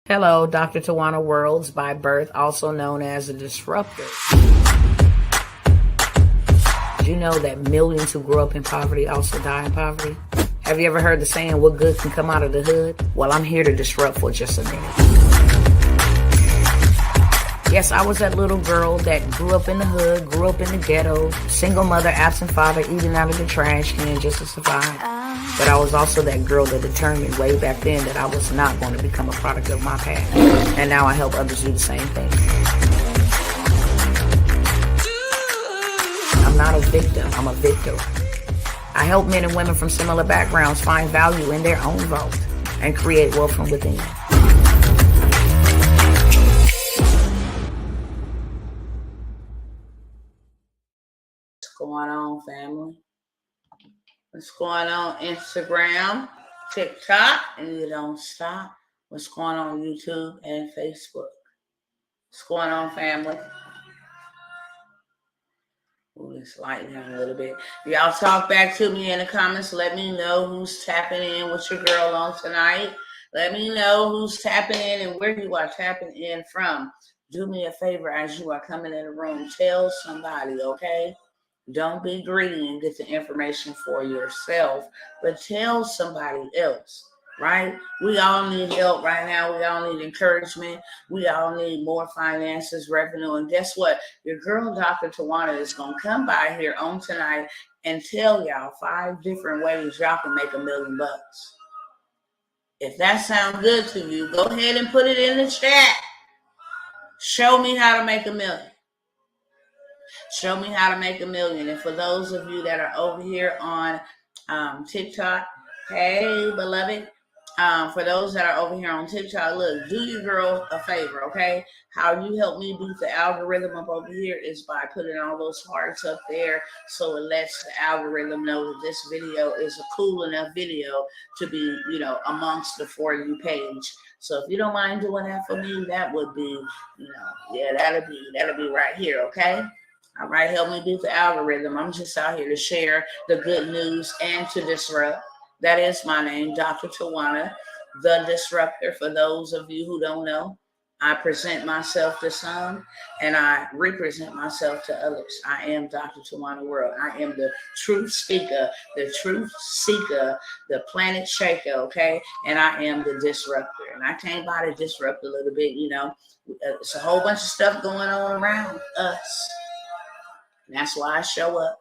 Hello, Dr. Tawana Worlds, by birth, also known as a disruptor. Did you know that millions who grow up in poverty also die in poverty? Have you ever heard the saying, what good can come out of the hood? Well, I'm here to disrupt for just a minute. Yes, I was that little girl that grew up in the hood, grew up in the ghetto, single mother, absent father, eating out of the trash can just to survive. But I was also that girl that determined way back then that I was not going to become a product of my past. And now I help others do the same thing. I'm not a victim, I'm a victor. I help men and women from similar backgrounds find value in their own vote and create wealth from within. What's going on, family? What's going on Instagram, TikTok, and you don't stop? What's going on YouTube and Facebook? What's going on, family? Ooh, it's lightening a little bit. Y'all talk back to me in the comments. Let me know who's tapping in with your girl on tonight. Let me know who's tapping in and where you are tapping in from. Do me a favor as you are coming in the room. Tell somebody, okay? Don't be greedy and get the information for yourself, but tell somebody else, right? We all need help right now. We all need encouragement. We all need more finances, revenue. And guess what? Your girl, Dr. Tawana, is going to come by here on tonight and tell y'all 5 different ways y'all can make $1 million. If that sounds good to you, go ahead and put it in the chat. Show me how to make $1 million. Show me how to make $1 million. And for those of you that are over here on TikTok, hey, beloved. For those that are over here on TikTok, look, do your girl a favor, okay? How you help me beat the algorithm up over here is by putting all those hearts up there so it lets the algorithm know that this video is a cool enough video to be, amongst the For You page. So if you don't mind doing that for me, that would be, that'll be right here, okay? All right, help me beat the algorithm. I'm just out here to share the good news and to disrupt. That is my name, Dr. Tawana, the Disruptor. For those of you who don't know, I present myself to some and I represent myself to others. I am Dr. Tawana World. I am the truth speaker, the truth seeker, the planet shaker, okay? And I am the disruptor. And I came by to disrupt a little bit, It's a whole bunch of stuff going on around us. And that's why I show up,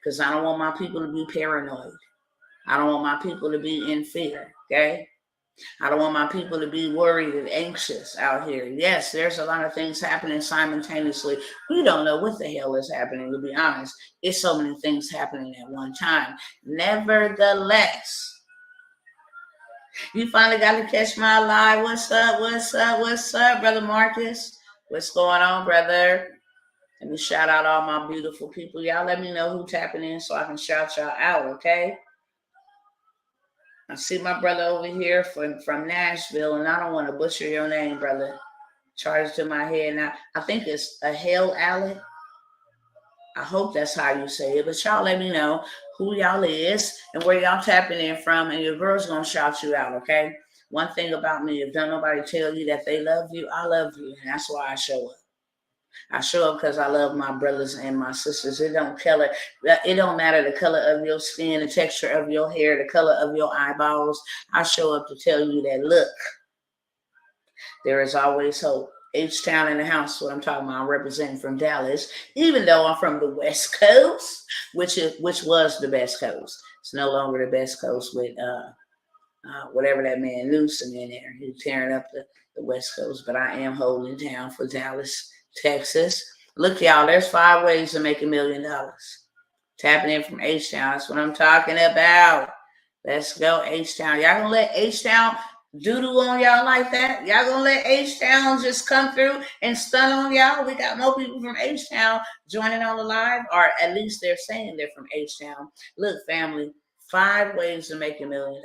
because I don't want my people to be paranoid. I don't want my people to be in fear, okay? I don't want my people to be worried and anxious out here. Yes, there's a lot of things happening simultaneously. We don't know what the hell is happening, to be honest. It's so many things happening at one time. Nevertheless, you finally got to catch my live. What's up, Brother Marcus? What's going on, brother? Let me shout out all my beautiful people. Y'all let me know who tapping in so I can shout y'all out, okay? I see my brother over here from Nashville, and I don't want to butcher your name, brother. Charged to my head now. I think it's a Hale Allen. I hope that's how you say it. But y'all let me know who y'all is and where y'all tapping in from, and your girl's going to shout you out, okay? One thing about me, if don't nobody tell you that they love you, I love you, and that's why I show up. I show up because I love my brothers and my sisters. It don't matter the color of your skin, the texture of your hair, the color of your eyeballs. I show up to tell you that, look, there is always hope. H-Town in the house, what I'm talking about. I'm representing from Dallas, even though I'm from the West Coast, which was the best coast. It's no longer the best coast with whatever that man Newsom in there. He's tearing up the West Coast, but I am holding down for Dallas, Texas. Look, y'all, there's 5 ways to make $1 million. Tapping in from H-Town. That's what I'm talking about. Let's go, H-Town. Y'all gonna let H-Town doodle on y'all like that? Y'all gonna let H-Town just come through and stun on y'all? We got more people from H-Town joining on the live, or at least they're saying they're from H-Town. Look, family, 5 ways to make $1 million.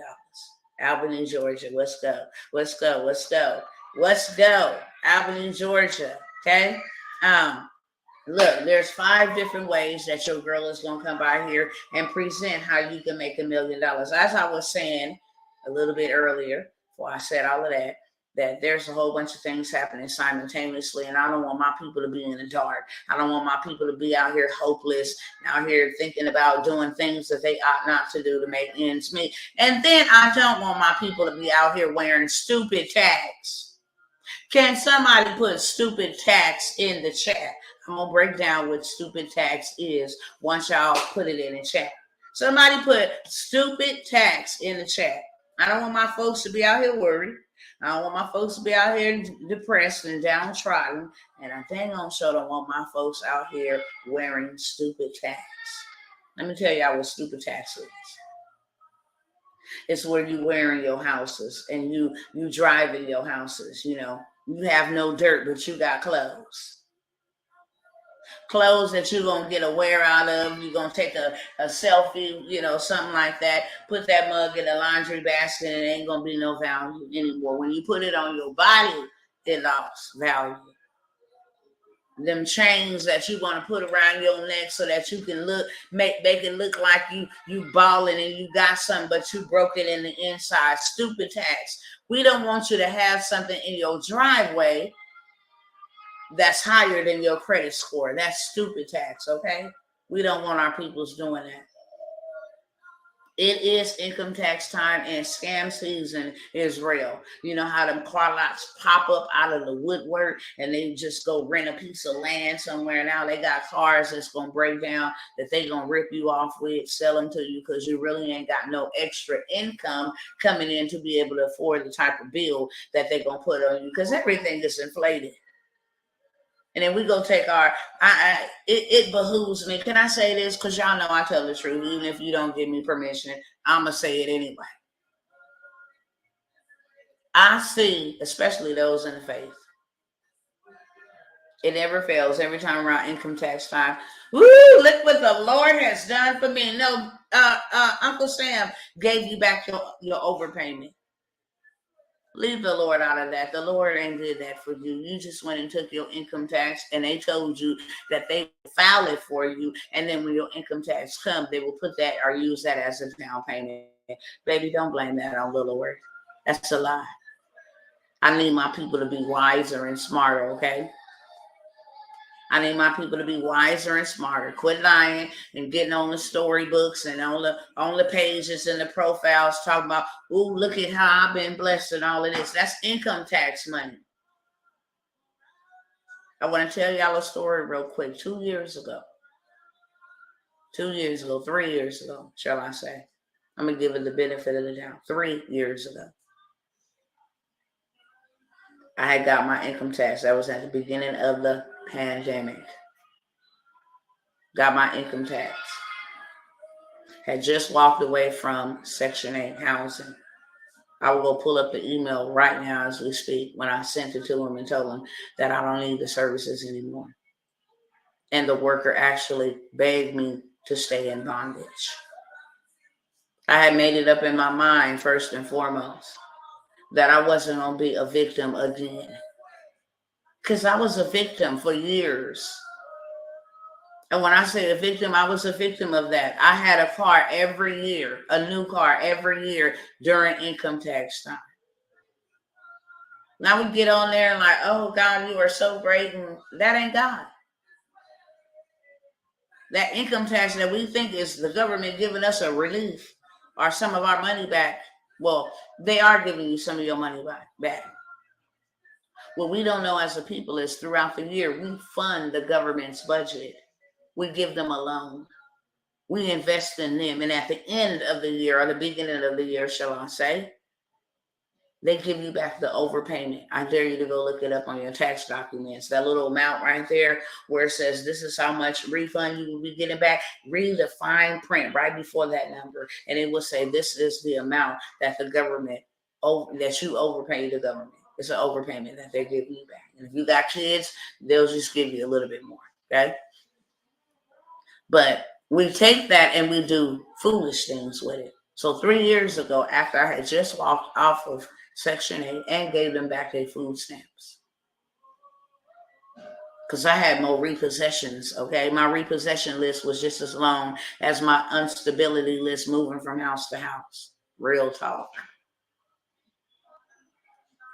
Albany, Georgia. Let's go. Let's go. Let's go. Let's go. Albany, Georgia. Okay. Look, there's 5 different ways that your girl is gonna come by here and present how you can make $1 million. As I was saying a little bit earlier, before I said all of that, that there's a whole bunch of things happening simultaneously, and I don't want my people to be in the dark. I don't want my people to be out here hopeless, out here thinking about doing things that they ought not to do to make ends meet. And then I don't want my people to be out here wearing stupid tags. Can somebody put stupid tax in the chat? I'm going to break down what stupid tax is once y'all put it in the chat. Somebody put stupid tax in the chat. I don't want my folks to be out here worried. I don't want my folks to be out here depressed and downtrodden. And I dang on sure don't want my folks out here wearing stupid tax. Let me tell y'all what stupid tax is. It's where you wearing your houses and you driving your houses, you know. You have no dirt, but you got clothes. Clothes that you're going to get a wear out of. You're going to take a selfie, you know, something like that. Put that mug in a laundry basket and it ain't going to be no value anymore. When you put it on your body, it lost value. Them chains that you're going to put around your neck so that you can make it look like you balling and you got something, but you broke it in the inside. Stupid tax. We don't want you to have something in your driveway that's higher than your credit score. That's stupid tax, okay? We don't want our peoples doing that. It is income tax time and scam season is real. You know how them car lots pop up out of the woodwork and they just go rent a piece of land somewhere. Now they got cars that's going to break down that they going to rip you off with, sell them to you because you really ain't got no extra income coming in to be able to afford the type of bill that they're going to put on you because everything is inflated. And then we go take it behooves me. Can I say this? Because y'all know I tell the truth. Even if you don't give me permission, I'm going to say it anyway. I see, especially those in the faith. It never fails. Every time around income tax time. Woo, look what the Lord has done for me. No, Uncle Sam gave you back your overpayment. Leave the Lord out of that. The Lord ain't did that for you. You just went and took your income tax and they told you that they file it for you. And then when your income tax comes, they will put that or use that as a down payment. Baby, don't blame that on the Lord. That's a lie. I need my people to be wiser and smarter, okay? I need my people to be wiser and smarter. Quit lying and getting on the storybooks and on the pages and the profiles talking about, ooh, look at how I've been blessed and all of this. That's income tax money. I want to tell y'all a story real quick. 2 years ago, 3 years ago, shall I say. I'm going to give it the benefit of the doubt. 3 years ago, I had got my income tax. That was at the beginning of the pandemic. Got my income tax. Had just walked away from Section 8 housing. I will go pull up the email right now as we speak when I sent it to him and told him that I don't need the services anymore. And the worker actually begged me to stay in bondage. I had made it up in my mind, first and foremost, that I wasn't going to be a victim again. Because I was a victim for years. And when I say a victim, I was a victim of that. I had a car every year, a new car every year during income tax time. Now we get on there and like, oh, God, you are so great. And that ain't God. That income tax that we think is the government giving us a relief or some of our money back. Well, they are giving you some of your money back. What we don't know as a people is throughout the year, we fund the government's budget. We give them a loan. We invest in them. And at the end of the year, or the beginning of the year, shall I say, they give you back the overpayment. I dare you to go look it up on your tax documents. That little amount right there where it says this is how much refund you will be getting back. Read the fine print right before that number. And it will say this is the amount that the government, that you overpay the government. It's an overpayment that they're giving you back. And if you got kids, they'll just give you a little bit more. Okay? But we take that and we do foolish things with it. So 3 years ago, after I had just walked off of Section 8 and gave them back their food stamps, because I had more repossessions, okay? My repossession list was just as long as my instability list moving from house to house. Real talk.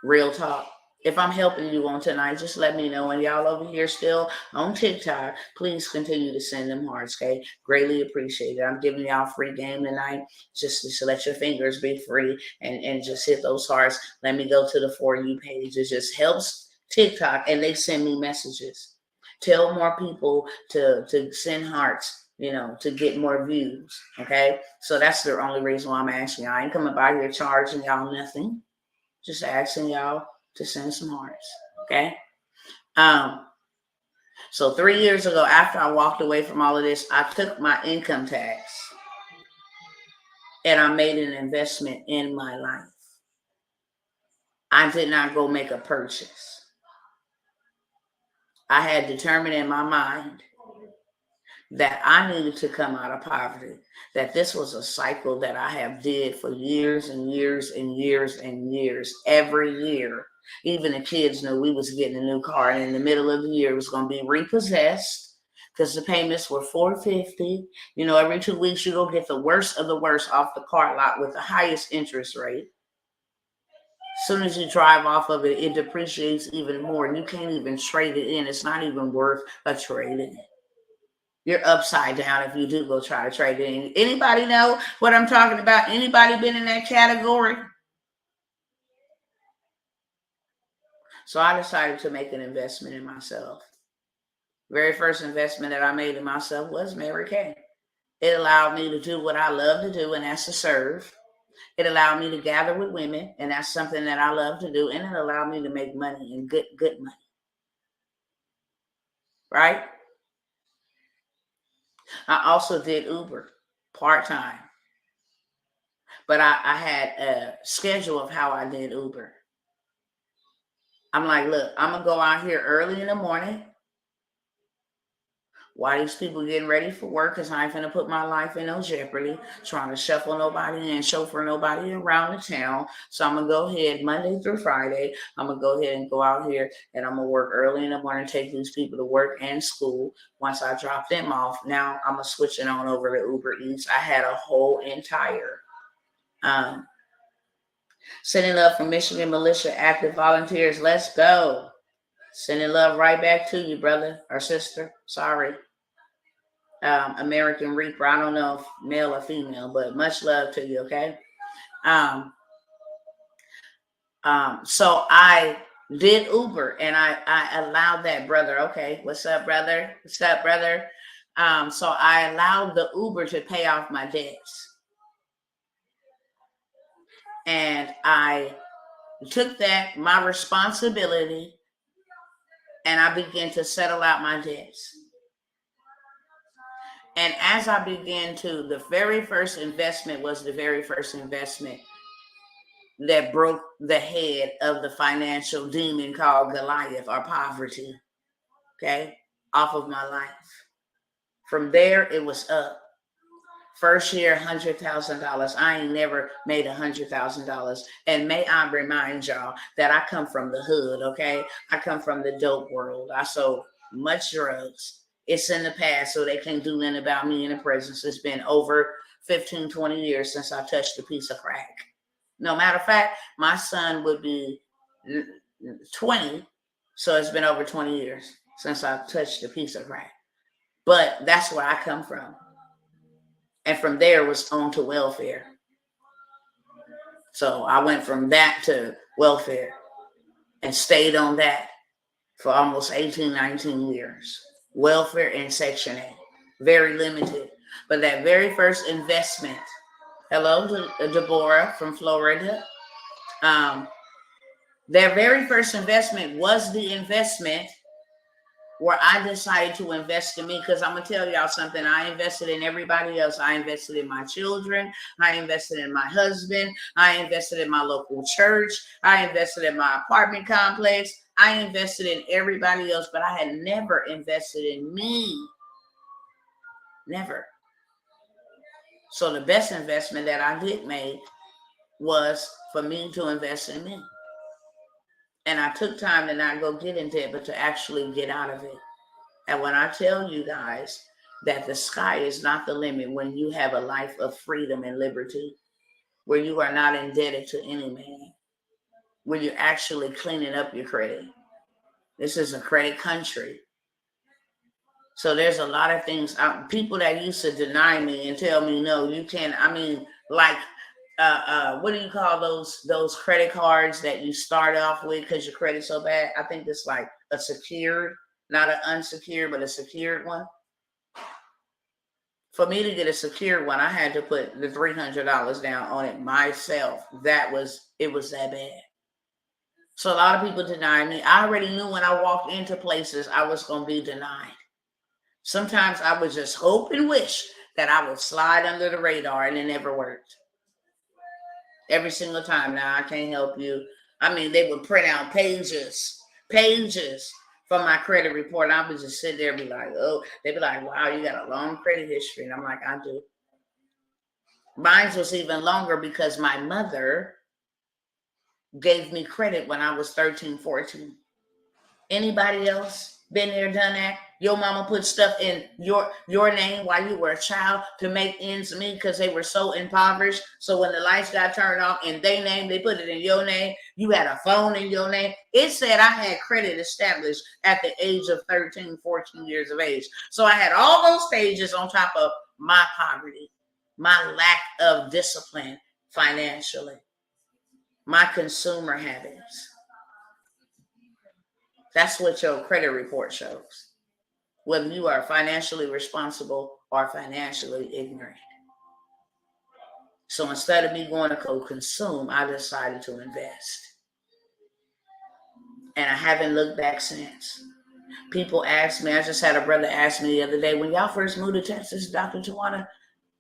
Real talk. If I'm helping you on tonight, just let me know. And y'all over here still on TikTok, please continue to send them hearts, okay? Greatly appreciated. I'm giving y'all free game tonight. Just to let your fingers be free and just hit those hearts. Let me go to the For You page. It just helps TikTok, and they send me messages. Tell more people to send hearts, to get more views, okay? So that's the only reason why I'm asking y'all. I ain't coming by here charging y'all nothing. Just asking y'all to send some hearts, okay? So 3 years ago, after I walked away from all of this, I took my income tax and I made an investment in my life. I did not go make a purchase. I had determined in my mind that I needed to come out of poverty, that this was a cycle that I have did for years and years and years and years. Every year, even the kids knew we was getting a new car, and in the middle of the year, it was going to be repossessed because the payments were $450. Every 2 weeks, you go get the worst of the worst off the car lot with the highest interest rate. As soon as you drive off of it, it depreciates even more, and you can't even trade it in. It's not even worth a trade in it. You're upside down if you do go try to trade it in. Anybody know what I'm talking about? Anybody been in that category? So I decided to make an investment in myself. Very first investment that I made in myself was Mary Kay. It allowed me to do what I love to do, and that's to serve. It allowed me to gather with women, and that's something that I love to do. And it allowed me to make money, and good money. Right? I also did Uber part-time. But I had a schedule of how I did Uber. I'm like, look, I'm going to go out here early in the morning while these people getting ready for work, because I ain't going to put my life in no jeopardy trying to shuffle nobody and chauffeur nobody around the town. So I'm going to go ahead Monday through Friday. I'm going to go ahead and go out here, and I'm going to work early in the morning, take these people to work and school. Once I drop them off, now I'm going to switch it on over to Uber Eats. I had a whole entire sending love from Michigan Militia Active Volunteers. Let's go. Sending love right back to you, brother or sister. Sorry. American Reaper. I don't know if male or female, but much love to you, okay? So I did Uber, and I allowed that brother. Okay, what's up, brother? What's up, brother? So I allowed the Uber to pay off my debts. And I took that, my responsibility, and I began to settle out my debts. And as I began to, the very first investment was the very first investment that broke the head of the financial demon called Goliath, or poverty, okay, off of my life. From there, it was up. First year, $100,000. I ain't never made $100,000. And may I remind y'all that I come from the hood, okay? I come from the dope world. I sold much drugs. It's in the past, so they can't do nothing about me in the present. It's been over 15, 20 years since I touched a piece of crack. No matter of fact, my son would be 20, so it's been over 20 years since I touched a piece of crack. But that's where I come from. And from there was on to welfare. So I went from that to welfare and stayed on that for almost 18, 19 years. Welfare and Section 8. Very limited. But that very first investment, hello to Deborah from Florida. Their very first investment was the investment where I decided to invest in me, because I'm going to tell y'all something. I invested in everybody else. I invested in my children. I invested in my husband. I invested in my local church. I invested in my apartment complex. I invested in everybody else, but I had never invested in me. Never. So the best investment that I did make was for me to invest in me. And I took time to not go get in debt, but to actually get out of it. And when I tell you guys that the sky is not the limit when you have a life of freedom and liberty, where you are not indebted to any man, when you're actually cleaning up your credit. This is a credit country. So there's a lot of things. People that used to deny me and tell me, no, you can't. I mean, like, what do you call those credit cards that you start off with because your credit's so bad? I think it's like a secured, not an unsecured, but a secured one. For me to get a secured one, I had to put the $300 down on it myself. It was that bad. So a lot of people deny me. I already knew when I walked into places I was going to be denied. Sometimes I would just hope and wish that I would slide under the radar, and it never worked. Every single time. Now, I can't help you. I mean, they would print out pages from my credit report. And I would just sit there and be like, oh, they'd be like, wow, you got a long credit history. And I'm like, I do. Mine was even longer because my mother gave me credit when I was 13, 14. Anybody else been there, done that? Your mama put stuff in your name while you were a child to make ends meet because they were so impoverished. So when the lights got turned off in their name, they put it in your name. You had a phone in your name. It said I had credit established at the age of 13, 14 years of age. So I had all those stages on top of my poverty, my lack of discipline financially, my consumer habits. That's what your credit report shows, whether you are financially responsible or financially ignorant. So instead of me going to go consume, I decided to invest. And I haven't looked back since. People ask me, I just had a brother ask me the other day, when y'all first moved to Texas, Dr. Tawana,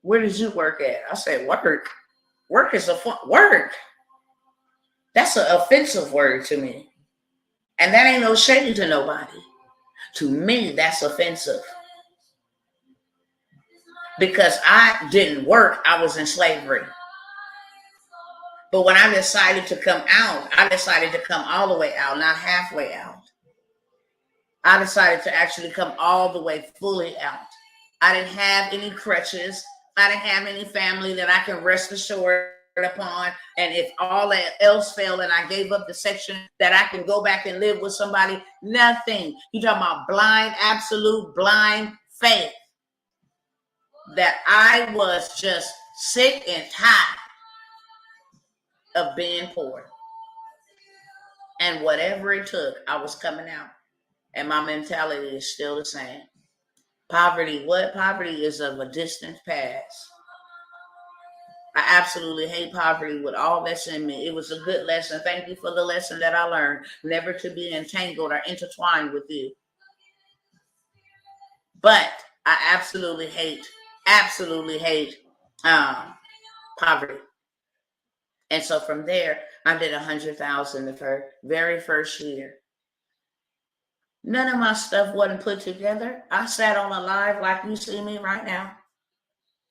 where did you work at? I said, work. Work is work. That's an offensive word to me. And that ain't no shade to nobody. To me, that's offensive. Because I didn't work, I was in slavery. But when I decided to come out, I decided to come all the way out, not halfway out. I decided to actually come all the way fully out. I didn't have any crutches. I didn't have any family that I can rest assured upon. And if all else failed and I gave up the section, that I can go back and live with somebody, nothing. You're talking about blind, absolute blind faith. That I was just sick and tired of being poor. And whatever it took, I was coming out. And my mentality is still the same. Poverty, what? Poverty is of a distant past. I absolutely hate poverty with all that's in me. It was a good lesson. Thank you for the lesson that I learned. Never to be entangled or intertwined with you. But I absolutely hate poverty. And so from there, I did 100,000 the very first year. None of my stuff wasn't put together. I sat on a live like you see me right now,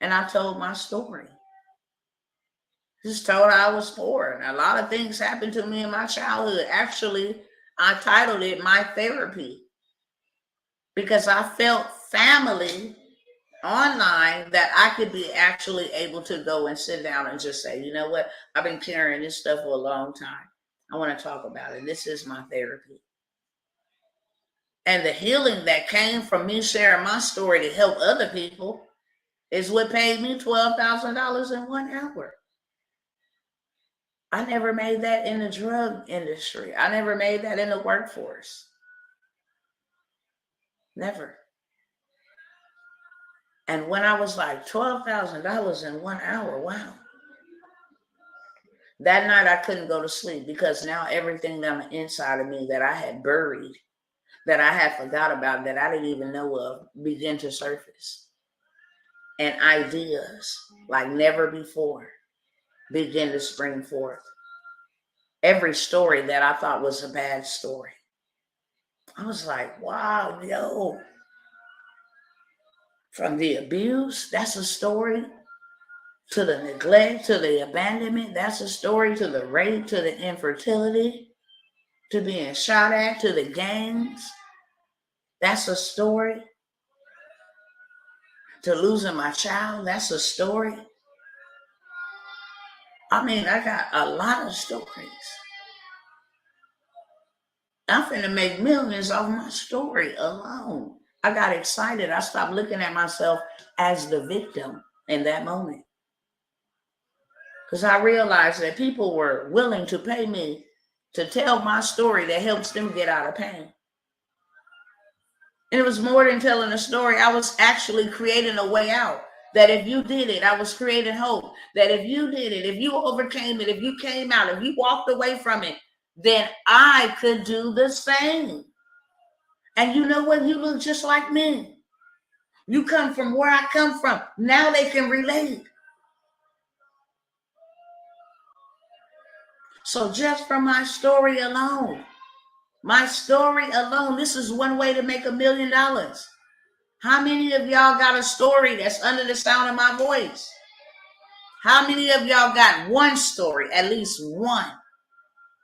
and I told my story. Just told I was poor, and a lot of things happened to me in my childhood. Actually, I titled it My Therapy because I felt family online that I could be actually able to go and sit down and just say, you know what? I've been carrying this stuff for a long time. I want to talk about it. This is my therapy. And the healing that came from me sharing my story to help other people is what paid me $12,000 in 1 hour. I never made that in the drug industry. I never made that in the workforce. Never. And when I was like $12,000 in 1 hour, wow. That night I couldn't go to sleep because now everything on the inside of me that I had buried, that I had forgot about, that I didn't even know of, began to surface. And ideas like never before begin to spring forth. Every story that I thought was a bad story, I was like, wow, yo. From the abuse, that's a story. To the neglect, to the abandonment, that's a story. To the rape, to the infertility, to being shot at, to the gangs, that's a story. To losing my child, that's a story. I mean, I got a lot of stories. I'm finna make millions off my story alone. I got excited. I stopped looking at myself as the victim in that moment. Because I realized that people were willing to pay me to tell my story that helps them get out of pain. And it was more than telling a story. I was actually creating a way out. That if you did it, I was creating hope. That if you did it, if you overcame it, if you came out, if you walked away from it, then I could do the same. And you know what? You look just like me. You come from where I come from. Now they can relate. So just from my story alone, this is one way to make $1 million. How many of y'all got a story that's under the sound of my voice? How many of y'all got one story, at least one?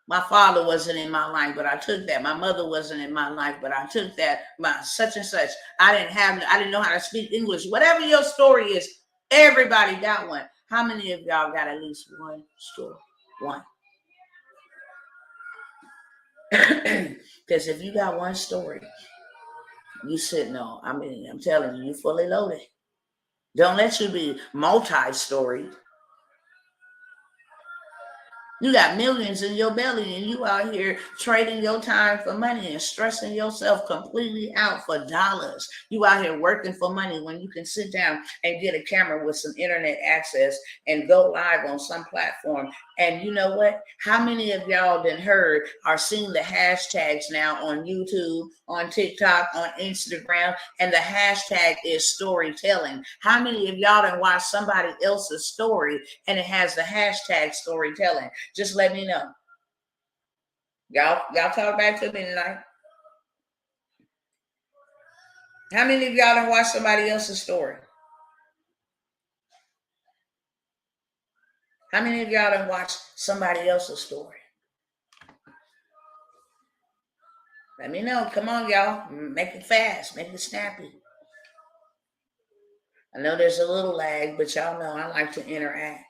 My father wasn't in my life, but I took that. My mother wasn't in my life, but I took that. My such and such. I didn't know how to speak English. Whatever your story is, everybody got one. How many of y'all got at least one story? One. Because if you got one story, you sitting on, I'm telling you, you fully loaded. Don't let you be multi-storied. You got millions in your belly and you out here trading your time for money and stressing yourself completely out for dollars. You out here working for money when you can sit down and get a camera with some internet access and go live on some platform. And you know what? How many of y'all done heard are seeing the hashtags now on YouTube, on TikTok, on Instagram, and the hashtag is storytelling? How many of y'all done watched somebody else's story and it has the hashtag storytelling? Just let me know. Y'all talk back to me tonight. How many of y'all done watched somebody else's story? How many of y'all done watched somebody else's story? Let me know. Come on, y'all. Make it fast. Make it snappy. I know there's a little lag, but y'all know I like to interact.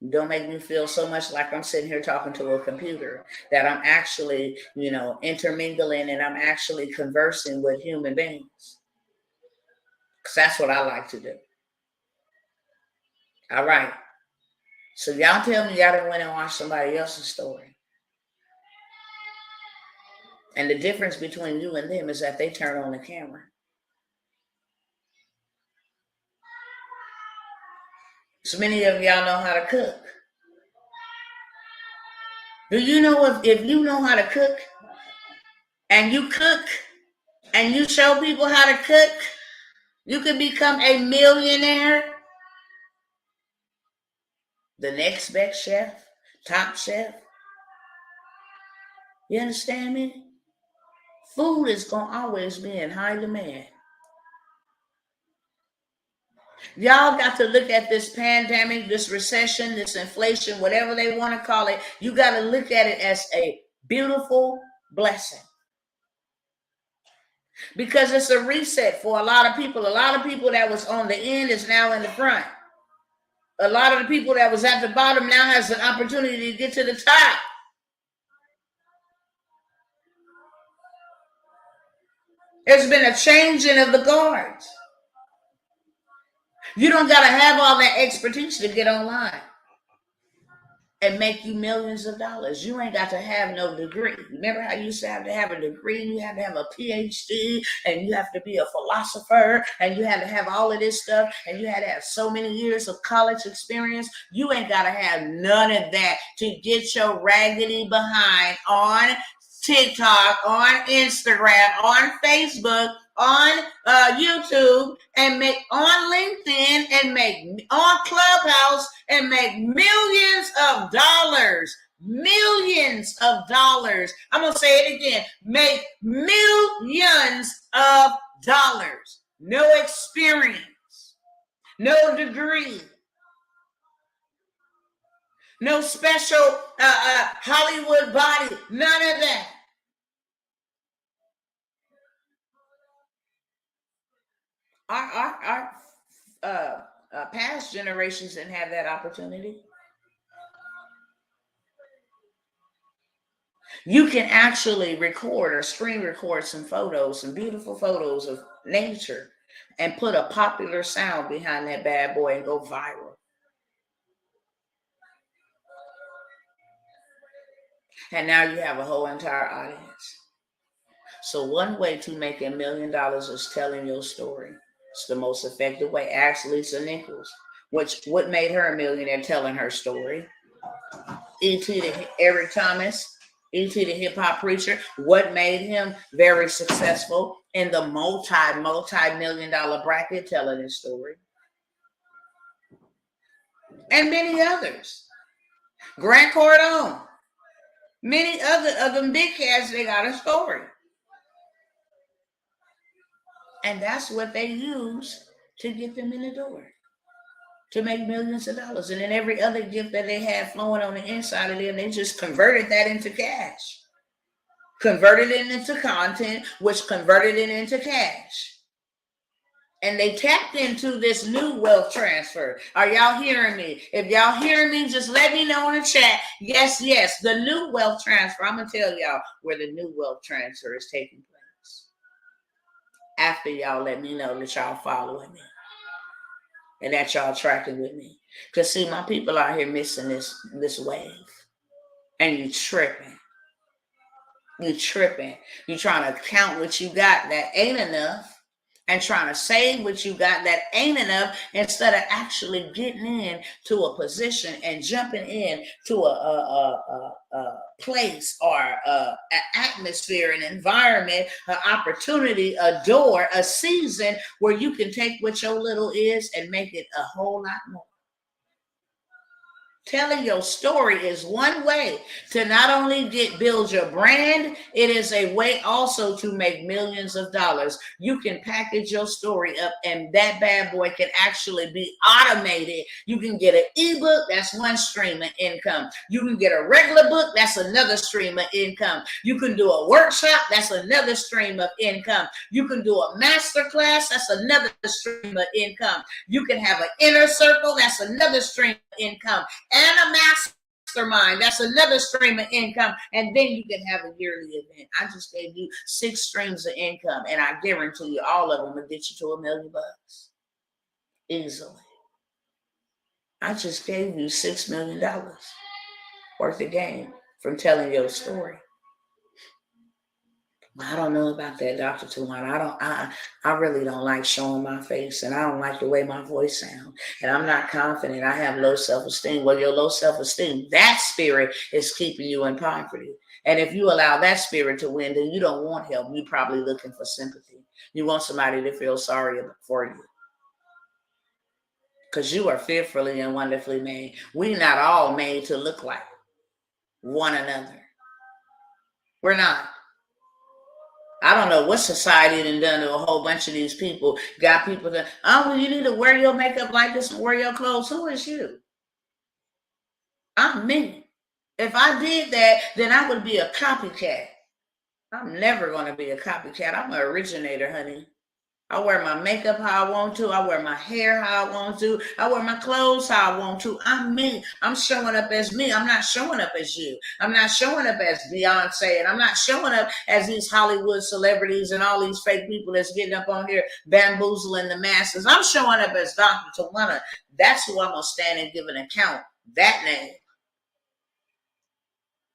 Don't make me feel so much like I'm sitting here talking to a computer, that I'm actually, intermingling and I'm actually conversing with human beings. Because that's what I like to do. All right. So y'all tell me y'all done went and watched somebody else's story. And the difference between you and them is that they turn on the camera. So many of y'all know how to cook. Do you know if you know how to cook and you cook and you show people how to cook, you can become a millionaire? The next best chef, top chef. You understand me? Food is going to always be in high demand. Y'all got to look at this pandemic, this recession, this inflation, whatever they want to call it. You got to look at it as a beautiful blessing. Because it's a reset for a lot of people. A lot of people that was on the end is now in the front. A lot of the people that was at the bottom now has an opportunity to get to the top. There's been a changing of the guards. You don't got to have all that expertise to get online and make you millions of dollars. You ain't got to have no degree. Remember how you used to have a degree, you had to have a PhD, and you have to be a philosopher, and you had to have all of this stuff, and you had to have so many years of college experience. You ain't got to have none of that to get your raggedy behind on TikTok, on Instagram, on Facebook, on YouTube, and make on LinkedIn, and make on Clubhouse, and make millions of dollars. Millions of dollars. I'm going to say it again. Make millions of dollars. No experience. No degree. No special Hollywood body. None of that. Our past generations didn't have that opportunity. You can actually record or screen record some photos, some beautiful photos of nature, and put a popular sound behind that bad boy and go viral. And now you have a whole entire audience. So one way to make $1 million is telling your story. It's the most effective way. Ask Lisa Nichols, what made her a millionaire telling her story. E.T. to Eric Thomas, E.T. the hip hop preacher, what made him very successful in the multi-million dollar bracket telling his story. And many others. Grant Cardone, many other of them big cats, they got a story. And that's what they use to get them in the door, to make millions of dollars. And then every other gift that they had flowing on the inside of them, they just converted that into cash. Converted it into content, which converted it into cash. And they tapped into this new wealth transfer. Are y'all hearing me? If y'all hearing me, just let me know in the chat. Yes, yes, the new wealth transfer. I'm going to tell y'all where the new wealth transfer is taking place. After y'all let me know that y'all following me and that y'all tracking with me. Because see, my people out here missing this wave. And you tripping. You tripping. You trying to count what you got that ain't enough and trying to save what you got that ain't enough instead of actually getting in to a position and jumping in to a place or an atmosphere, an environment, an opportunity, a door, a season where you can take what your little is and make it a whole lot more. Telling your story is one way to not only build your brand, it is a way also to make millions of dollars. You can package your story up and that bad boy can actually be automated. You can get an ebook, that's one stream of income. You can get a regular book, that's another stream of income. You can do a workshop, that's another stream of income. You can do a master class, that's another stream of income. You can have an inner circle, that's another stream of income. And a mastermind, that's another stream of income. And then you can have a yearly event. I just gave you 6 streams of income, and I guarantee you all of them will get you to $1 million easily. I just gave you $6 million worth of game from telling your story. I don't know about that, Dr. Tawana. I really don't like showing my face, and I don't like the way my voice sounds. And I'm not confident. I have low self-esteem. Well, your low self-esteem, that spirit is keeping you in poverty. And if you allow that spirit to win, then you don't want help. You're probably looking for sympathy. You want somebody to feel sorry for you. Because you are fearfully and wonderfully made. We're not all made to look like one another. We're not. I don't know what society done to a whole bunch of these people. Got people that, oh, well, you need to wear your makeup like this and wear your clothes. Who is you? I'm me. If I did that, then I would be a copycat. I'm never going to be a copycat. I'm an originator, honey. I wear my makeup how I want to. I wear my hair how I want to. I wear my clothes how I want to. I'm me. I'm showing up as me. I'm not showing up as you. I'm not showing up as Beyonce. And I'm not showing up as these Hollywood celebrities and all these fake people that's getting up on here bamboozling the masses. I'm showing up as Dr. Tawana. That's who I'm going to stand and give an account. That name.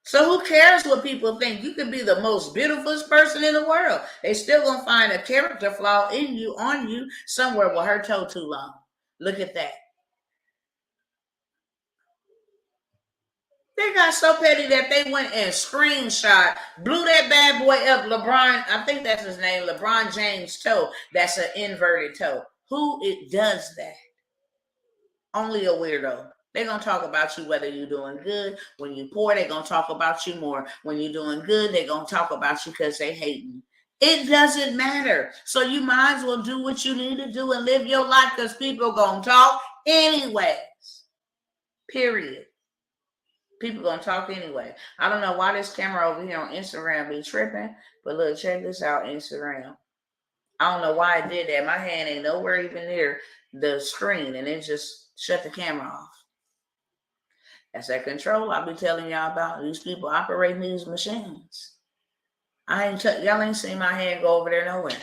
So who cares what people think? You could be the most beautiful person in the world. They still gonna find a character flaw in you, on you, somewhere with her toe too long. Look at that. They got so petty that they went and screenshot, blew that bad boy up, LeBron, I think that's his name, LeBron James' toe. That's an inverted toe. Who it does that? Only a weirdo. They're going to talk about you whether you're doing good. When you're poor, they're going to talk about you more. When you're doing good, they're going to talk about you because they hate you. It doesn't matter. So you might as well do what you need to do and live your life because people are going to talk anyways. Period. People going to talk anyway. I don't know why this camera over here on Instagram be tripping, but look, check this out, Instagram. I don't know why I did that. My hand ain't nowhere even near the screen, and it just shut the camera off. That's that control I be telling y'all about. These people operating these machines. Y'all ain't seen my hand go over there nowhere.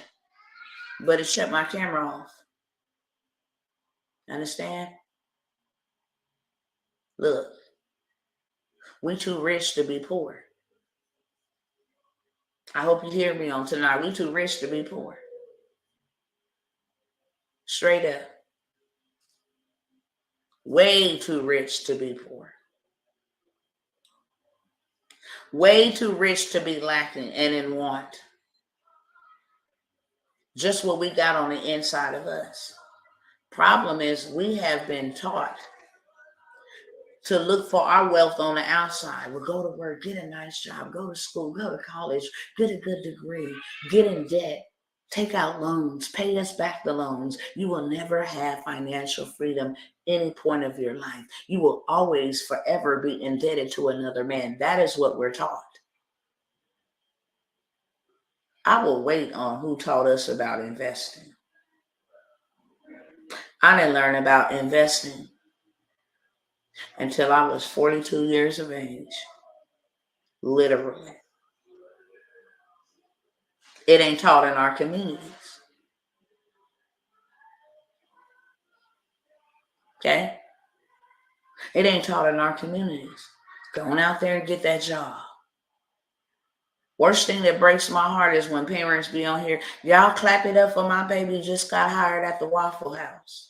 But it shut my camera off. Understand? Look, we too rich to be poor. I hope you hear me on tonight. We too rich to be poor. Straight up. Way too rich to be poor. Way too rich to be lacking and in want. Just what we got on the inside of us. Problem is, we have been taught to look for our wealth on the outside. We'll go to work, get a nice job, go to school, go to college, get a good degree, get in debt, take out loans, pay us back the loans. You will never have financial freedom any point of your life. You will always forever be indebted to another man. That is what we're taught. I will wait on who taught us about investing. I didn't learn about investing until I was 42 years of age. Literally. It ain't taught in our communities. Okay? It ain't taught in our communities. Going out there and get that job. Worst thing that breaks my heart is when parents be on here, y'all clap it up for my baby just got hired at the Waffle House.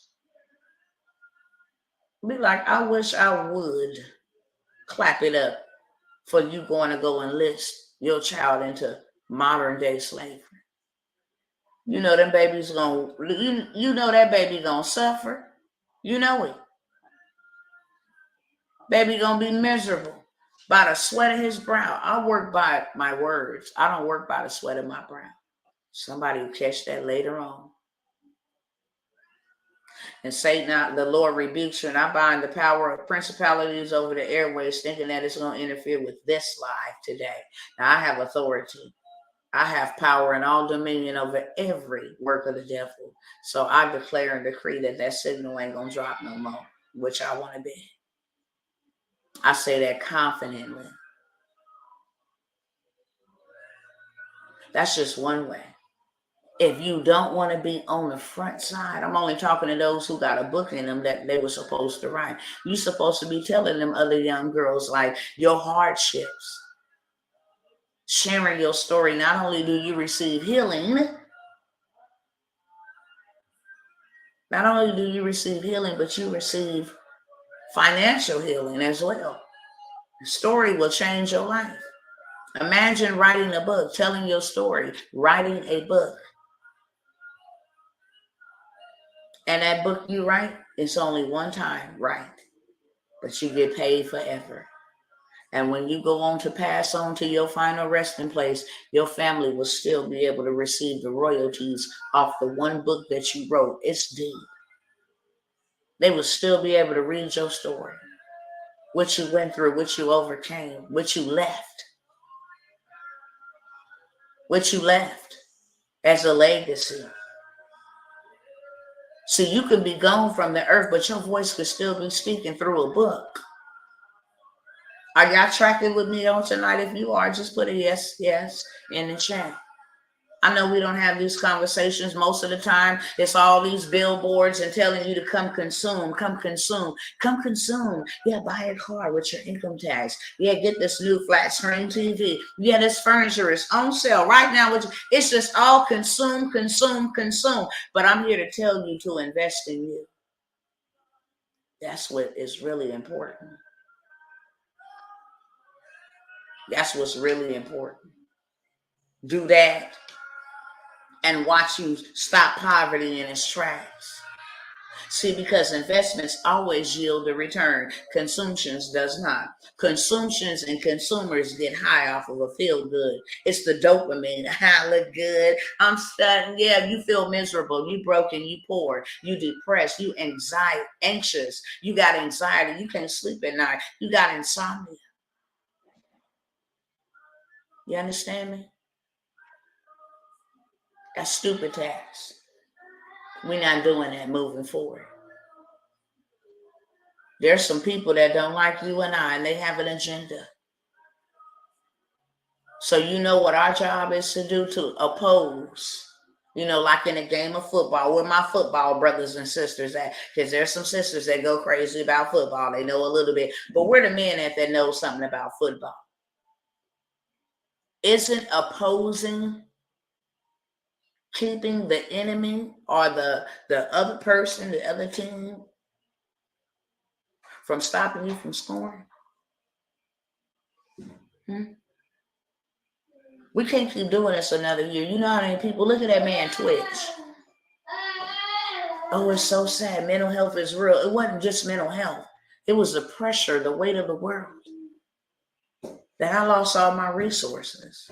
Be like, I wish I would clap it up for you going to go enlist your child into modern day slavery. You know them babies gonna, you know that baby gonna suffer. You know it. Baby gonna be miserable by the sweat of his brow. I work by my words. I don't work by the sweat of my brow. Somebody will catch that later on. And Satan, the Lord rebukes you, and I bind the power of principalities over the airways, thinking that it's going to interfere with this live today. Now, I have authority. I have power and all dominion over every work of the devil. So I declare and decree that that signal ain't going to drop no more, which I want to be. I say that confidently. That's just one way. If you don't want to be on the front side, I'm only talking to those who got a book in them that they were supposed to write. You're supposed to be telling them other young girls like your hardships, sharing your story. Not only do you receive healing, but you receive financial healing as well. The story will change your life. Imagine writing a book, telling your story, writing a book. And that book you write, it's only one time, right? But you get paid forever. And when you go on to pass on to your final resting place, your family will still be able to receive the royalties off the one book that you wrote. It's deep. They will still be able to read your story, what you went through, what you overcame, what you left as a legacy. See, you can be gone from the earth, but your voice could still be speaking through a book. Are y'all tracking with me on tonight? If you are, just put a yes in the chat. I know we don't have these conversations most of the time. It's all these billboards and telling you to come consume. Yeah, buy a car with your income tax. Yeah, get this new flat screen TV. Yeah, this furniture is on sale right now. It's just all consume. But I'm here to tell you to invest in you. That's what is really important. That's what's really important. Do that and watch you stop poverty in its tracks. See, because investments always yield a return. Consumptions does not. Consumptions and consumers get high off of a feel good. It's the dopamine. I look good. I'm studying. Yeah, you feel miserable. You broken. You poor. You depressed. You anxious. You got anxiety. You can't sleep at night. You got insomnia. You understand me? That's stupid tax. We're not doing that moving forward. There's some people that don't like you and I, and they have an agenda. So you know what our job is to do, to oppose. Like in a game of football, where my football brothers and sisters at? Because there's some sisters that go crazy about football. They know a little bit. But where the men at that know something about football? Isn't opposing keeping the enemy or the other person, the other team, from stopping you from scoring? We can't keep doing this another year. You know how many people, look at that man Twitch. Oh, it's so sad. Mental health is real. It wasn't just mental health. It was the pressure, the weight of the world, that I lost all my resources,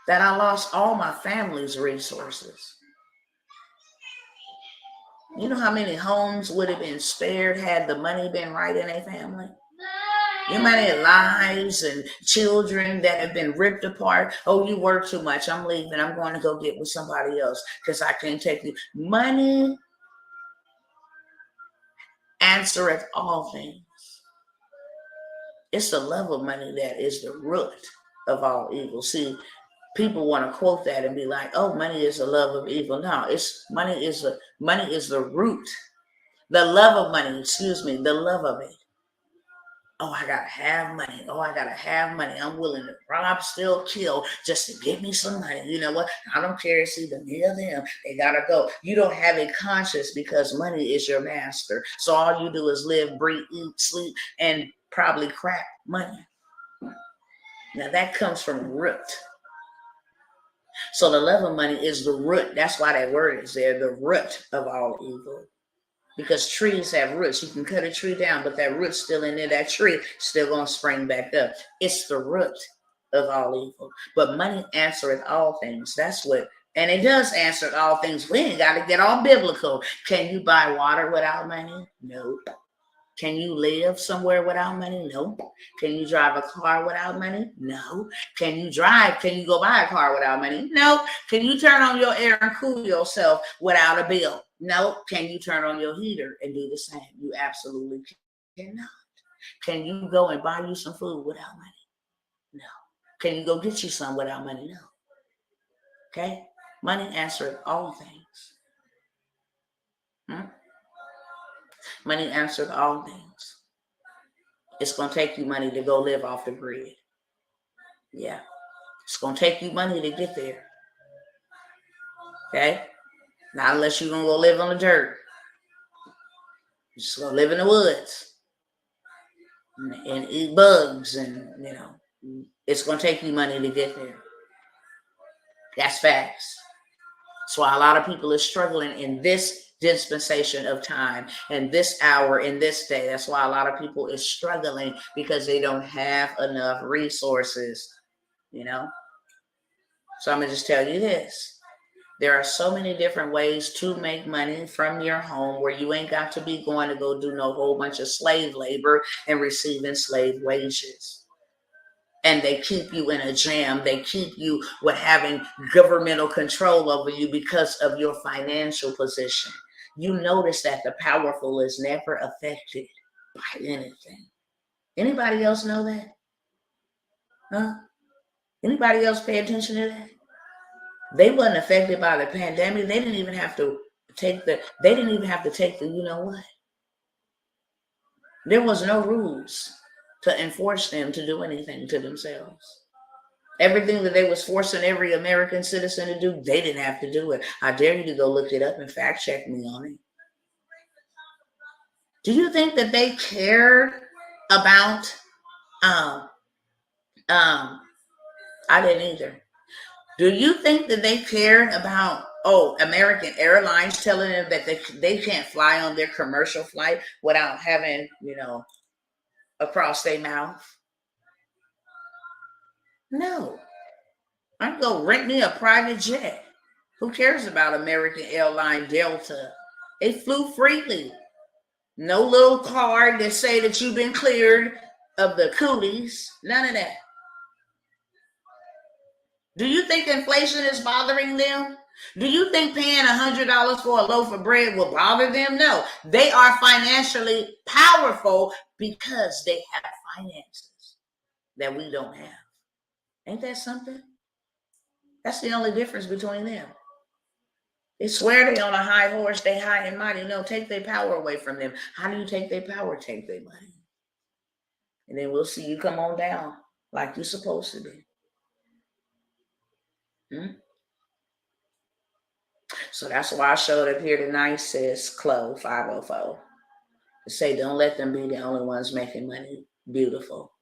that I lost all my family's resources. You know how many homes would have been spared had the money been right in a family? You know how many lives and children that have been ripped apart? Oh, you work too much. I'm leaving. I'm going to go get with somebody else because I can't take you. Money answereth all things. It's the love of money that is the root of all evil. See, people want to quote that and be like, "Oh, money is the love of evil." No, money is the root. The love of money, the love of it. Oh, I gotta have money. Oh, I gotta have money. I'm willing to rob, steal, kill just to give me some money. You know what? I don't care. It's either me or them. They gotta go. You don't have a conscience because money is your master. So all you do is live, breathe, eat, sleep, and probably crack money. Now that comes from root. So the love of money is the root. That's why that word is there, the root of all evil. Because trees have roots. You can cut a tree down, but that root's still in there. That tree still going to spring back up. It's the root of all evil. But money answereth all things. That's what, and it does answer all things. We ain't got to get all biblical. Can you buy water without money? Nope. Can you live somewhere without money? Nope. Can you drive a car without money? No. Can you go buy a car without money? No. Can you turn on your air and cool yourself without a bill? No. Can you turn on your heater and do the same? You absolutely cannot. Can you go and buy you some food without money? No. Can you go get you some without money? No. Okay? Money answers all things. Money answers all things. It's going to take you money to go live off the grid. Yeah. It's going to take you money to get there. Okay? Not unless you're going to go live on the dirt. You're just going to live in the woods and eat bugs, and, it's going to take you money to get there. That's facts. That's why a lot of people are struggling in this dispensation of time and this hour in this day. That's why a lot of people is struggling, because they don't have enough resources, So I'm going to just tell you this. There are so many different ways to make money from your home where you ain't got to be going to go do no whole bunch of slave labor and receiving slave wages. And they keep you in a jam. They keep you with having governmental control over you because of your financial position. You notice that the powerful is never affected by anything. Anybody else know that? Huh? Anybody else pay attention to that? They wasn't affected by the pandemic. They didn't even have to take the, you know what? There was no rules to enforce them to do anything to themselves. Everything that they was forcing every American citizen to do, they didn't have to do it. I dare you to go look it up and fact check me on it. Do you think that they cared about, I didn't either. Do you think that they cared about, American Airlines telling them that they can't fly on their commercial flight without having, across their mouth? No. I'd go rent me a private jet. Who cares about American Airlines Delta? They flew freely. No little card that say that you've been cleared of the cooties. None of that. Do you think inflation is bothering them? Do you think paying $100 for a loaf of bread will bother them? No. They are financially powerful because they have finances that we don't have. Ain't that something? That's the only difference between them. They swear they on a high horse, they high and mighty. No, take their power away from them. How do you take their power? Take their money. And then we'll see you come on down like you're supposed to be. So that's why I showed up here tonight, says Chloe 504. To say don't let them be the only ones making money. Beautiful.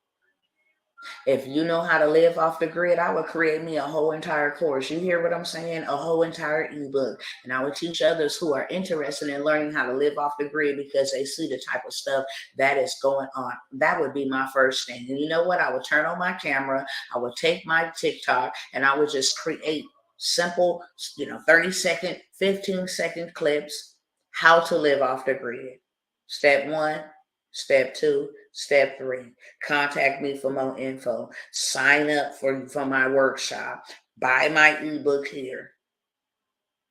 If you know how to live off the grid, I would create me a whole entire course. You hear what I'm saying? A whole entire ebook. And I would teach others who are interested in learning how to live off the grid because they see the type of stuff that is going on. That would be my first thing. And you know what? I would turn on my camera. I would take my TikTok and I would just create simple, 30-second, 15-second clips, how to live off the grid. Step 1, Step 2, Step 3. Contact me for more info. Sign up for my workshop. Buy my ebook here.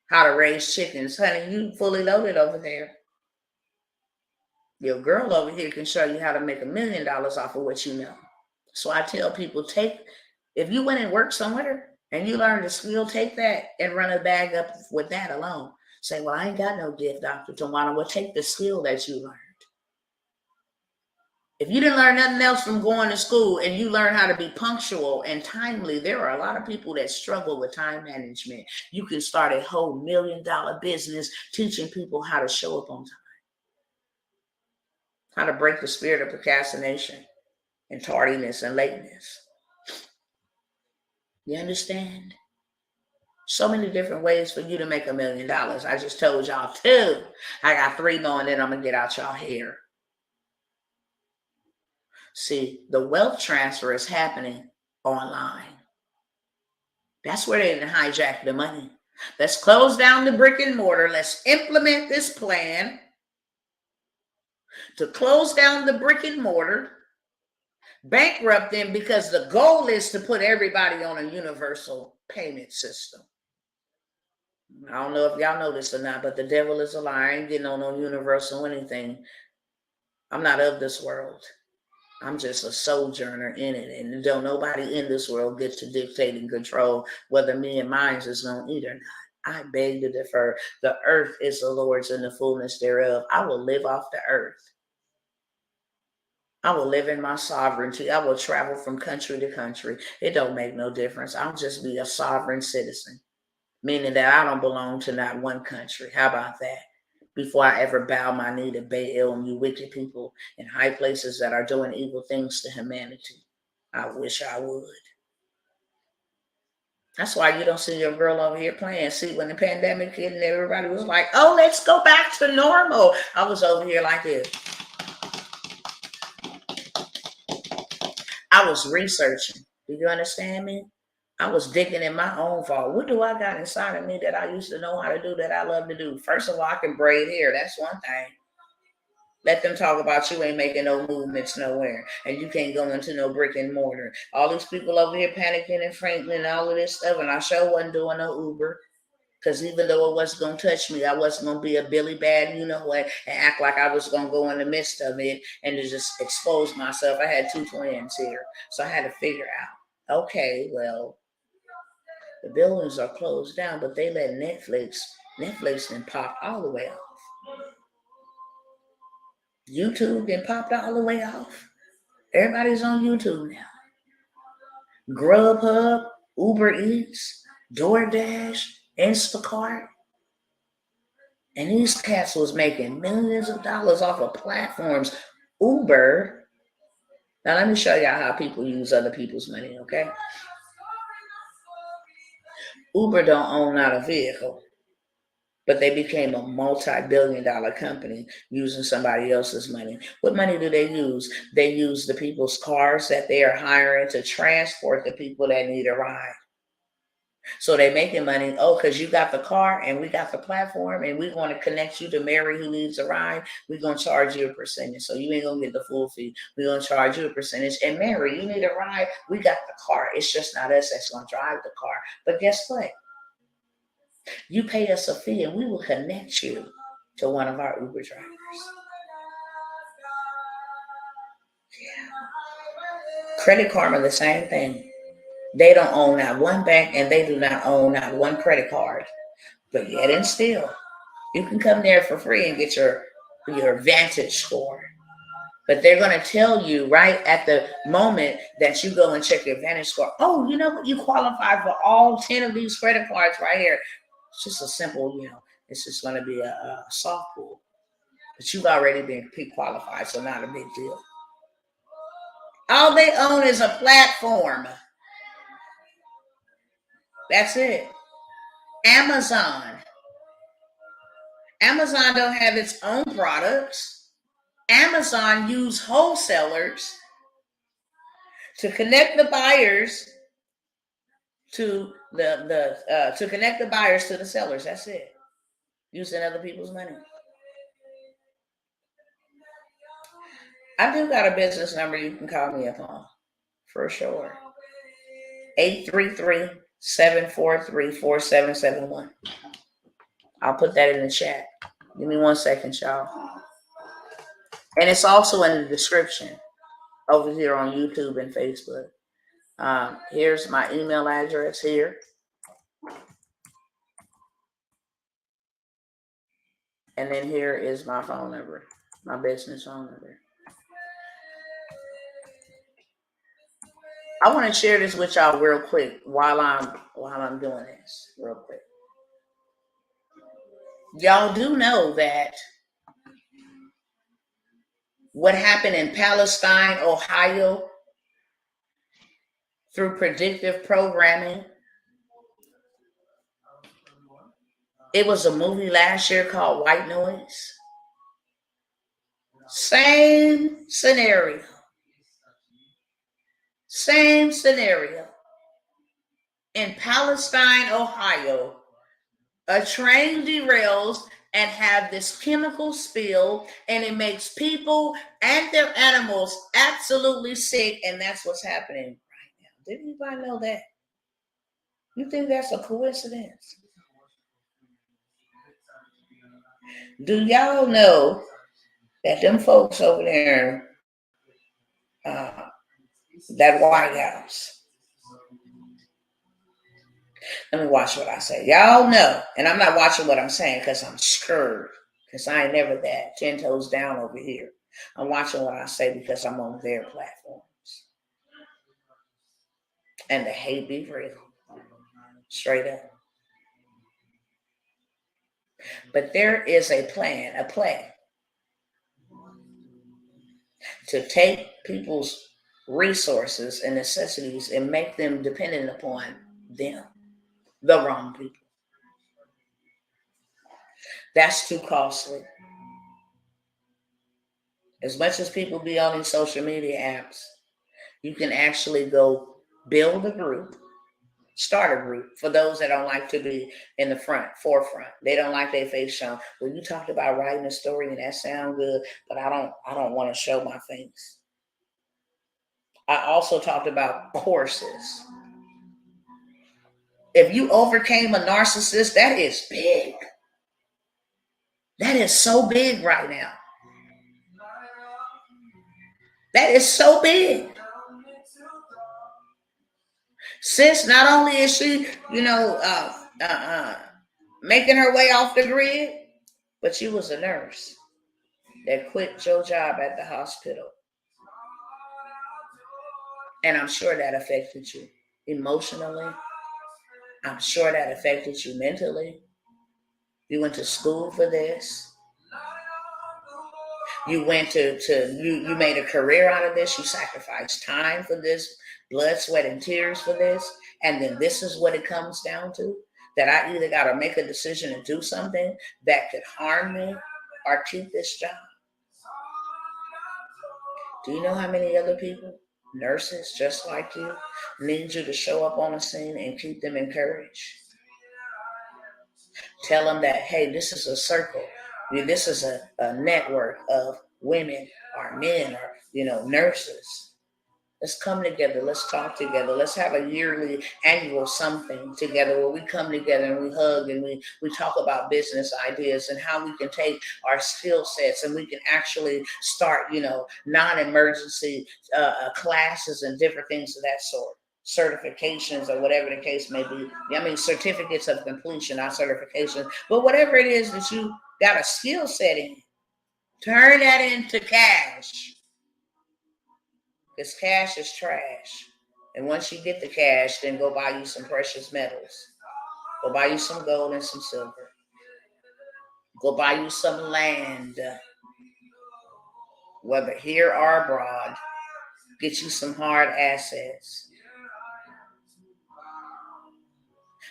How to raise chickens. Honey, you fully loaded over there. Your girl over here can show you how to make $1 million off of what you know. So I tell people, if you went and worked somewhere and you learned a skill, take that and run a bag up with that alone. Say, well, I ain't got no gift, Dr. Tawana. Well, take the skill that you learned. If you didn't learn nothing else from going to school and you learn how to be punctual and timely, there are a lot of people that struggle with time management. You can start a whole $1 million business teaching people how to show up on time, how to break the spirit of procrastination and tardiness and lateness. You understand? So many different ways for you to make $1 million. I just told y'all 2. I got 3 more and then I'm going to get out y'all hair. See, the wealth transfer is happening online. That's where they didn't hijack the money. Let's close down the brick and mortar. Let's implement this plan to close down the brick and mortar, bankrupt them, because the goal is to put everybody on a universal payment system. I don't know if y'all know this or not, but the devil is a liar. I ain't getting on no universal anything. I'm not of this world. I'm just a sojourner in it, and don't nobody in this world get to dictate and control whether me and mine is going to eat or not. I beg to differ. The earth is the Lord's and the fullness thereof. I will live off the earth. I will live in my sovereignty. I will travel from country to country. It don't make no difference. I'll just be a sovereign citizen, meaning that I don't belong to not one country. How about that? Before I ever bow my knee to Baal and you wicked people in high places that are doing evil things to humanity. I wish I would. That's why you don't see your girl over here playing. See, when the pandemic hit and everybody was like, oh, let's go back to normal. I was over here like this. I was researching. Do you understand me? I was digging in my own fault. What do I got inside of me that I used to know how to do that I love to do? First of all, I can braid hair. That's one thing. Let them talk about you ain't making no movements nowhere. And you can't go into no brick and mortar. All these people over here panicking and fainting and all of this stuff. And I sure wasn't doing no Uber. Because even though it wasn't going to touch me, I wasn't going to be a Billy Bad, you know what, and act like I was going to go in the midst of it and to just expose myself. I had 2 twins here. So I had to figure out, okay, well, the buildings are closed down, but they let Netflix then pop all the way off. YouTube then popped all the way off. Everybody's on YouTube now. Grubhub, Uber Eats, DoorDash, Instacart. And these cats was making millions of dollars off of platforms. Uber. Now let me show y'all how people use other people's money, okay? Uber don't own not a vehicle, but they became a multi-billion-dollar company using somebody else's money. What money do they use? They use the people's cars that they are hiring to transport the people that need a ride. So they're making money. Because you got the car and we got the platform and we want to connect you to Mary who needs a ride. We're going to charge you a percentage. So you ain't going to get the full fee. We're going to charge you a percentage. And Mary, you need a ride. We got the car. It's just not us that's going to drive the car. But guess what? You pay us a fee and we will connect you to one of our Uber drivers. Yeah. Credit Karma, the same thing. They don't own not one bank and they do not own not one credit card. But yet and still, you can come there for free and get your Vantage score. But they're going to tell you right at the moment that you go and check your Vantage score, oh, you know what? You qualify for all 10 of these credit cards right here. It's just a simple, it's just going to be a soft pool. But you've already been pre-qualified, so not a big deal. All they own is a platform. That's it. Amazon don't have its own products. Amazon use wholesalers to connect the buyers to to connect the buyers to the sellers. That's it. Using other people's money. I do got a business number you can call me upon, for sure. 833-743-4771. I'll put that in the chat. Give me 1 second, y'all. And it's also in the description over here on YouTube and Facebook. Here's my email address here. And then here is my phone number, my business phone number. I want to share this with y'all real quick while I'm doing this real quick. Y'all do know that what happened in Palestine, Ohio, through predictive programming. It was a movie last year called White Noise. Same scenario. Same scenario. In Palestine, Ohio, a train derails and have this chemical spill, and it makes people and their animals absolutely sick, and that's what's happening right now. Did anybody know that? You think that's a coincidence? Do y'all know that them folks over there, that White House, let me watch what I say. Y'all know, and I'm not watching what I'm saying because I'm scared, because I ain't never that 10 toes down over here. I'm watching what I say because I'm on their platforms. And the hate be real. Straight up. But there is a plan to take people's resources and necessities and make them dependent upon them, the wrong people. That's too costly. As much as people be on these social media apps, you can actually go build a group, start a group for those that don't like to be in the forefront. They don't like their face shown. Well, you talked about writing a story and that sounds good, but I don't want to show my face. I also talked about courses. If you overcame a narcissist, that is big. That is so big right now. That is so big. Since not only is she, making her way off the grid, but she was a nurse that quit your job at the hospital. And I'm sure that affected you emotionally. I'm sure that affected you mentally. You went to school for this. You went you made a career out of this. You sacrificed time for this, blood, sweat, and tears for this. And then this is what it comes down to, that I either got to make a decision and do something that could harm me or keep this job. Do you know how many other people, nurses just like you, need you to show up on the scene and keep them encouraged? Tell them that, hey, this is a circle. This is a network of women or men or, nurses Let's come together. Let's talk together. Let's have a yearly, annual something together where we come together and we hug and we talk about business ideas and how we can take our skill sets and we can actually start, non-emergency classes and different things of that sort. Certifications or whatever the case may be. I mean, certificates of completion, not certifications, but whatever it is that you got a skill set in, turn that into cash. Because cash is trash. And once you get the cash, then go buy you some precious metals. Go buy you some gold and some silver. Go buy you some land, whether here or abroad. Get you some hard assets.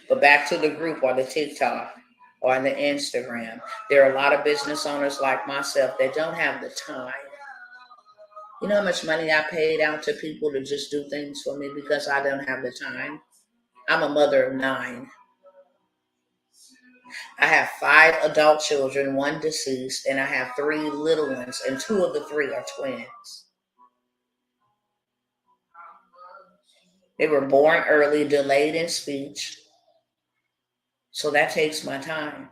But back to the group or the TikTok or the Instagram. There are a lot of business owners like myself that don't have the time. You know how much money I paid out to people to just do things for me because I don't have the time? I'm a mother of 9. I have 5 adult children, 1 deceased, and I have 3 little ones, and 2 of the 3 are twins. They were born early, delayed in speech, so that takes my time.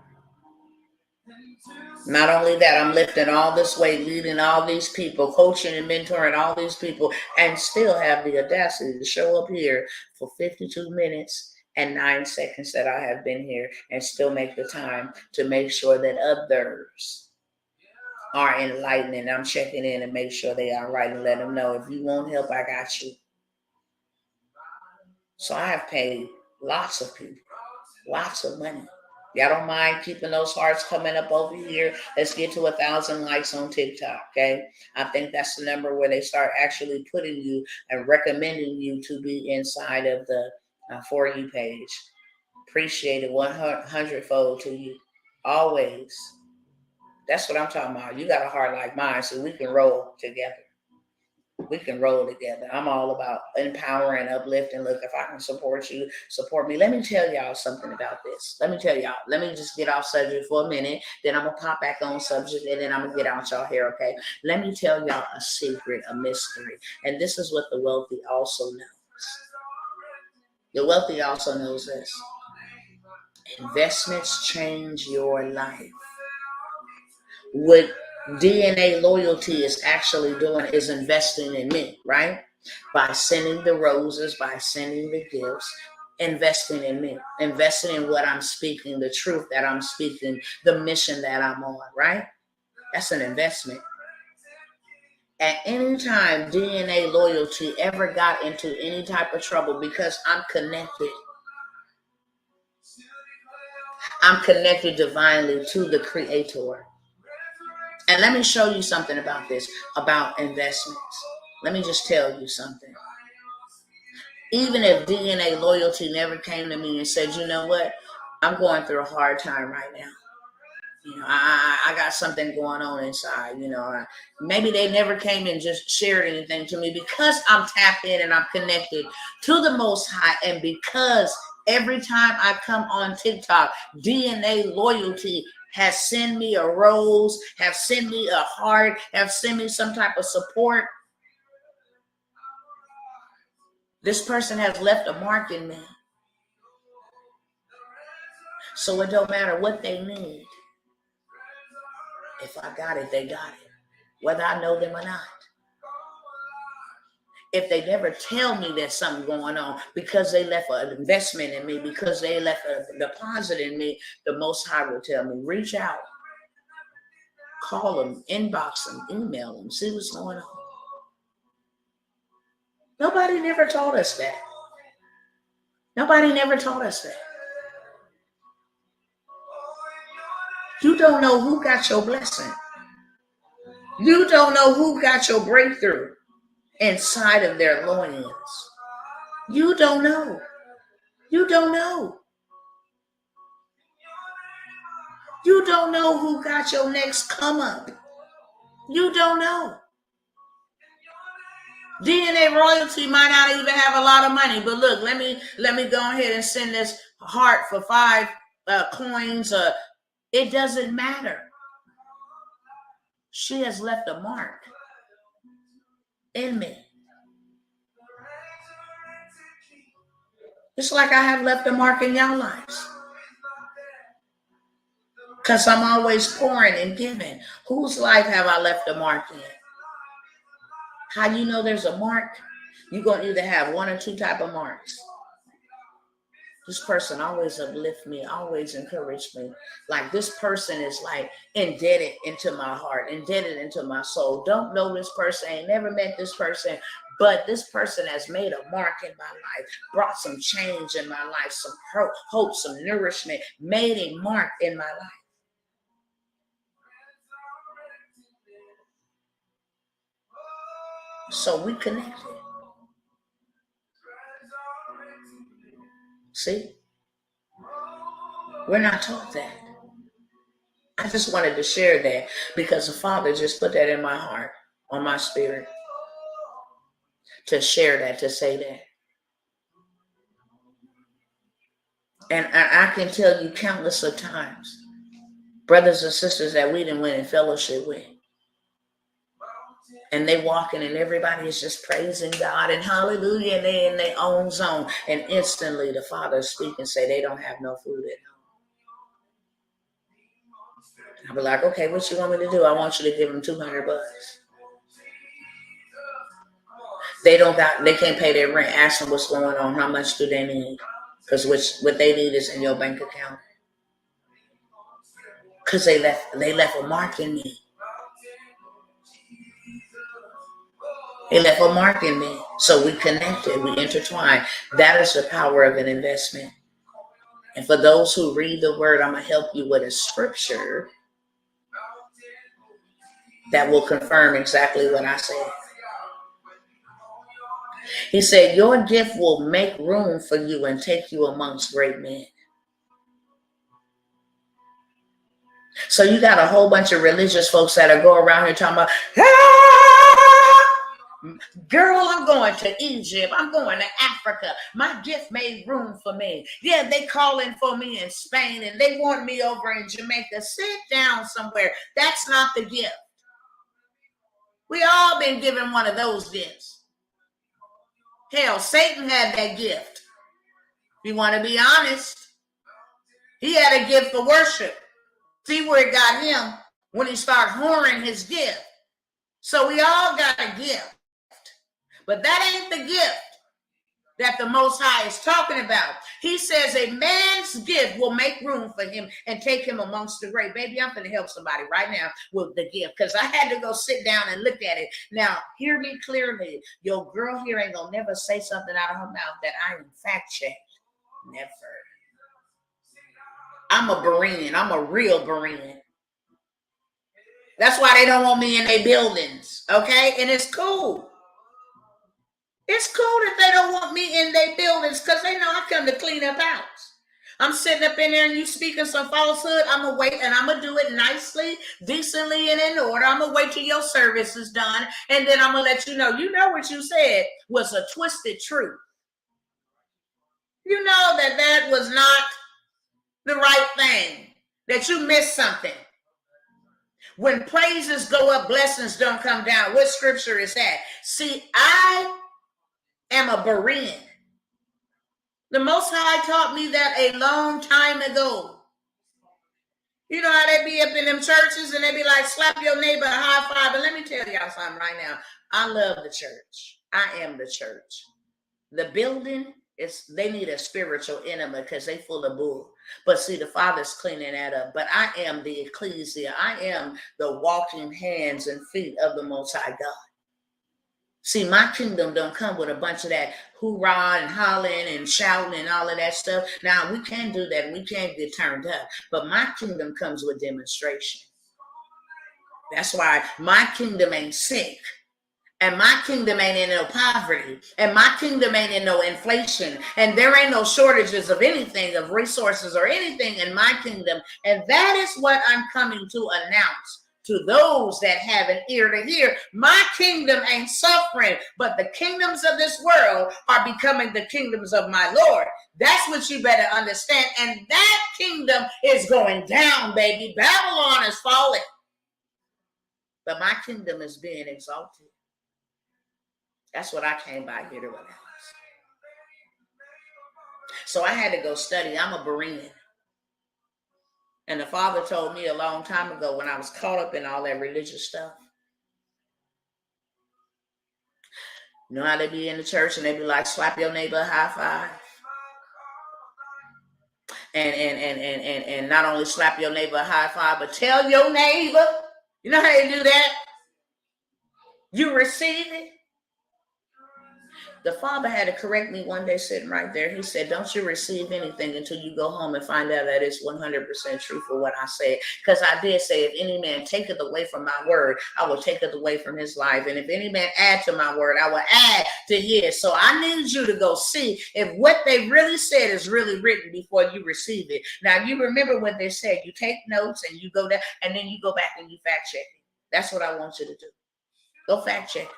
Not only that, I'm lifting all this weight, leading all these people, coaching and mentoring all these people, and still have the audacity to show up here for 52 minutes and 9 seconds that I have been here and still make the time to make sure that others are enlightened. And I'm checking in and make sure they are right and let them know, if you want help, I got you. So I have paid lots of people, lots of money. Y'all don't mind keeping those hearts coming up over here. Let's get to 1,000 likes on TikTok, okay? I think that's the number where they start actually putting you and recommending you to be inside of the For You page. Appreciate it 100-fold to you. Always. That's what I'm talking about. You got a heart like mine, so we can roll together. We can roll together. I'm all about empowering, uplifting. Look, if I can support you, support me. Let me tell y'all something about this. Let me just get off subject for a minute. Then I'm going to pop back on subject, and then I'm going to get out y'all here, okay? Let me tell y'all a secret, a mystery. And this is what the wealthy also knows. The wealthy also knows this. Investments change your life. What DNA loyalty is actually doing is investing in me, right? By sending the roses, by sending the gifts, investing in me, investing in what I'm speaking, the truth that I'm speaking, the mission that I'm on, right? That's an investment. At any time DNA loyalty ever got into any type of trouble, because I'm connected. I'm connected divinely to the Creator. And let me show you something about this, about investments. Let me just tell you something. Even if DNA loyalty never came to me and said, you know what, I'm going through a hard time right now. I got something going on inside. Maybe they never came and just shared anything to me, because I'm tapped in and I'm connected to the Most High. And because every time I come on TikTok, DNA loyalty has sent me a rose, have sent me a heart, have sent me some type of support. This person has left a mark in me. So it don't matter what they need. If I got it, they got it. Whether I know them or not. If they never tell me there's something going on, because they left an investment in me, because they left a deposit in me, the Most High will tell me, reach out. Call them, inbox them, email them, see what's going on. Nobody never taught us that. Nobody never taught us that. You don't know who got your blessing. You don't know who got your breakthrough inside of their loins. You don't know. You don't know. You don't know who got your next come up. You don't know. DNA royalty might not even have a lot of money, but look, let me go ahead and send this heart for 5 coins. It doesn't matter. She has left a mark in me. Just like I have left a mark in your lives. Because I'm always pouring and giving. Whose life have I left a mark in? How you know there's a mark? You're going to either have one or two type of marks. This person always uplift me, always encourage me. Like this person is like indebted into my heart, indebted into my soul. Don't know this person, ain't never met this person, but this person has made a mark in my life, brought some change in my life, some hope, some nourishment, made a mark in my life. So we connected. See? We're not taught that. I just wanted to share that because the Father just put that in my heart, on my spirit, to share that, to say that. And I can tell you countless of times, brothers and sisters that we didn't win in fellowship with. And they walking and everybody is just praising God and hallelujah, and they in their own zone. And instantly the Father speak and say they don't have no food at home. I'll be like, okay, what you want me to do? I want you to give them $200. They can't pay their rent. Ask them what's going on. How much do they need? Because what they need is in your bank account. Because they left a mark in me. They left a mark in me. So we connected, we intertwined. That is the power of an investment. And for those who read the word, I'm going to help you with a scripture that will confirm exactly what I said. He said, your gift will make room for you and take you amongst great men. So you got a whole bunch of religious folks that are going around here talking about, girl, I'm going to Egypt. I'm going to Africa. My gift made room for me. Yeah, they calling for me in Spain and they want me over in Jamaica. Sit down somewhere. That's not the gift. We all been given one of those gifts. Hell, Satan had that gift. If you want to be honest, he had a gift for worship. See where it got him when he started whoring his gift. So we all got a gift. But that ain't the gift that the Most High is talking about. He says a man's gift will make room for him and take him amongst the great. Baby, I'm going to help somebody right now with the gift because I had to go sit down and look at it. Now, hear me clearly. Your girl here ain't going to never say something out of her mouth that I am fact checked. Never. I'm a Berean. I'm a real Berean. That's why they don't want me in their buildings, okay? And it's cool. It's cool that they don't want me in their buildings because they know I come to clean up house. I'm sitting up in there and you speaking some falsehood. I'm going to wait and I'm going to do it nicely, decently, and in order. I'm going to wait till your service is done. And then I'm going to let you know what you said was a twisted truth. You know that was not the right thing, that you missed something. When praises go up, blessings don't come down. What scripture is that? See, I am a Berean. The Most High taught me that a long time ago. You know how they be up in them churches and they be like, slap your neighbor a high five. But let me tell y'all something right now. I love the church. I am the church. The building, they need a spiritual enema because they full of bull. But see, the Father's cleaning that up. But I am the ecclesia. I am the walking hands and feet of the Most High God. See, my kingdom don't come with a bunch of that hoorah and hollering and shouting and all of that stuff. Now, we can do that. We can get turned up. But my kingdom comes with demonstration. That's why my kingdom ain't sick. And my kingdom ain't in no poverty. And my kingdom ain't in no inflation. And there ain't no shortages of anything, of resources or anything in my kingdom. And that is what I'm coming to announce to those that have an ear to hear. My kingdom ain't suffering, but the kingdoms of this world are becoming the kingdoms of my Lord. That's what you better understand. And that kingdom is going down, baby. Babylon is falling. But my kingdom is being exalted. That's what I came by here to announce. So I had to go study. I'm a Berean. And the Father told me a long time ago when I was caught up in all that religious stuff. You know how they be in the church and they be like, slap your neighbor a high five. And not only slap your neighbor a high five, but tell your neighbor. You know how they do that? You receive it. The Father had to correct me one day sitting right there. He said, don't you receive anything until you go home and find out that it's 100% true for what I said. Because I did say, if any man taketh away from my word, I will take it away from his life. And if any man add to my word, I will add to his. So I need you to go see if what they really said is really written before you receive it. Now, you remember what they said. You take notes and you go down, and then you go back and you fact check it. That's what I want you to do. Go fact check it.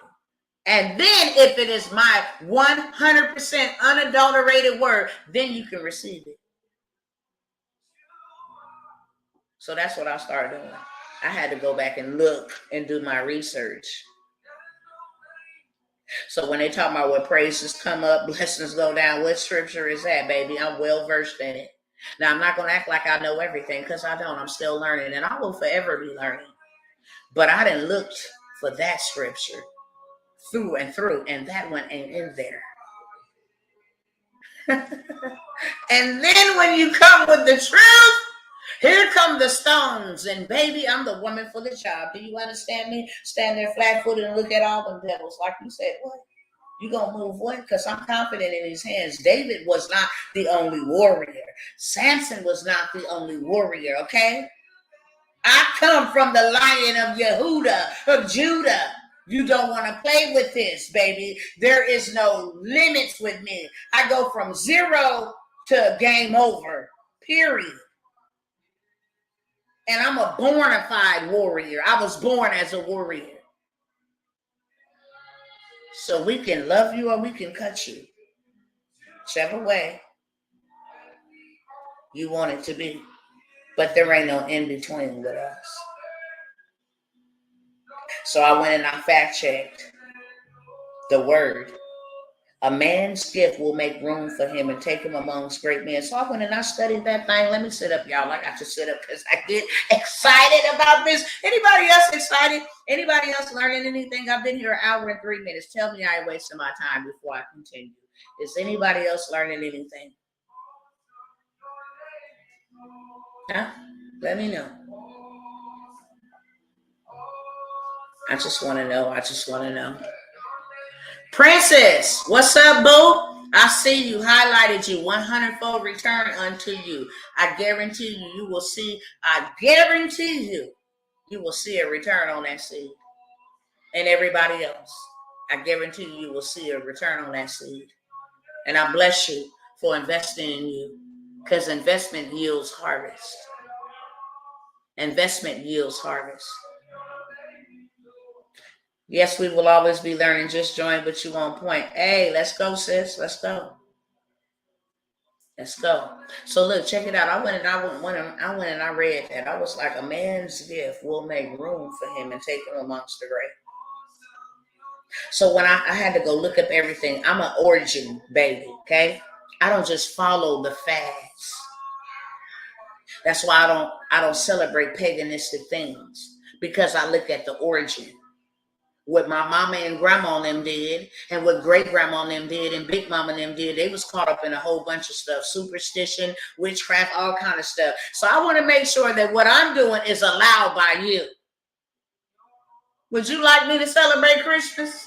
And then if it is my 100% unadulterated word, then you can receive it. So that's what I started doing. I had to go back and look and do my research. So when they talk about what praises come up, blessings go down, what scripture is that, baby? I'm well versed in it. Now, I'm not going to act like I know everything because I don't. I'm still learning, and I will forever be learning. But I didn't look for that scripture through and through, and that one ain't in there. And then when you come with the truth, here come the stones, and baby, I'm the woman for the job. Do you understand me? Stand there flat-footed and look at all them devils. Like you said, what? You gonna move what? Because I'm confident in his hands. David was not the only warrior. Samson was not the only warrior, okay? I come from the Lion of Yehuda, of Judah. You don't want to play with this, baby. There is no limits with me. I go from 0 to game over, period. And I'm a bona fide warrior. I was born as a warrior. So we can love you or we can cut you. Whichever way you want it to be. But there ain't no in between with us. So I went and I fact checked the word. A man's gift will make room for him and take him amongst great men. So I went and I studied that thing. Let me sit up, y'all. I got to sit up because I get excited about this. Anybody else excited? Anybody else learning anything? I've been here an hour and 3 minutes. Tell me I ain't wasting my time before I continue. Is anybody else learning anything? Huh? Let me know. I just want to know. I just want to know. Princess, what's up, boo? I see you, highlighted you, 100-fold return unto you. I guarantee you, you will see, I guarantee you will see a return on that seed. And everybody else, I guarantee you will see a return on that seed. And I bless you for investing in you, because investment yields harvest. Investment yields harvest. Yes, we will always be learning. Just join, but you on point. Hey, let's go, sis. Let's go. Let's go. So look, check it out. I went and I read that. I was like, a man's gift will make room for him and take him amongst the great. So when I had to go look up everything, I'm an origin baby, okay? I don't just follow the fads. That's why I don't celebrate paganistic things, because I look at the origin. What my mama and grandma and them did, and what great grandma and them did, and big mama and them did, they was caught up in a whole bunch of stuff, superstition, witchcraft, all kind of stuff. So I want to make sure that what I'm doing is allowed by you. Would you like me to celebrate Christmas?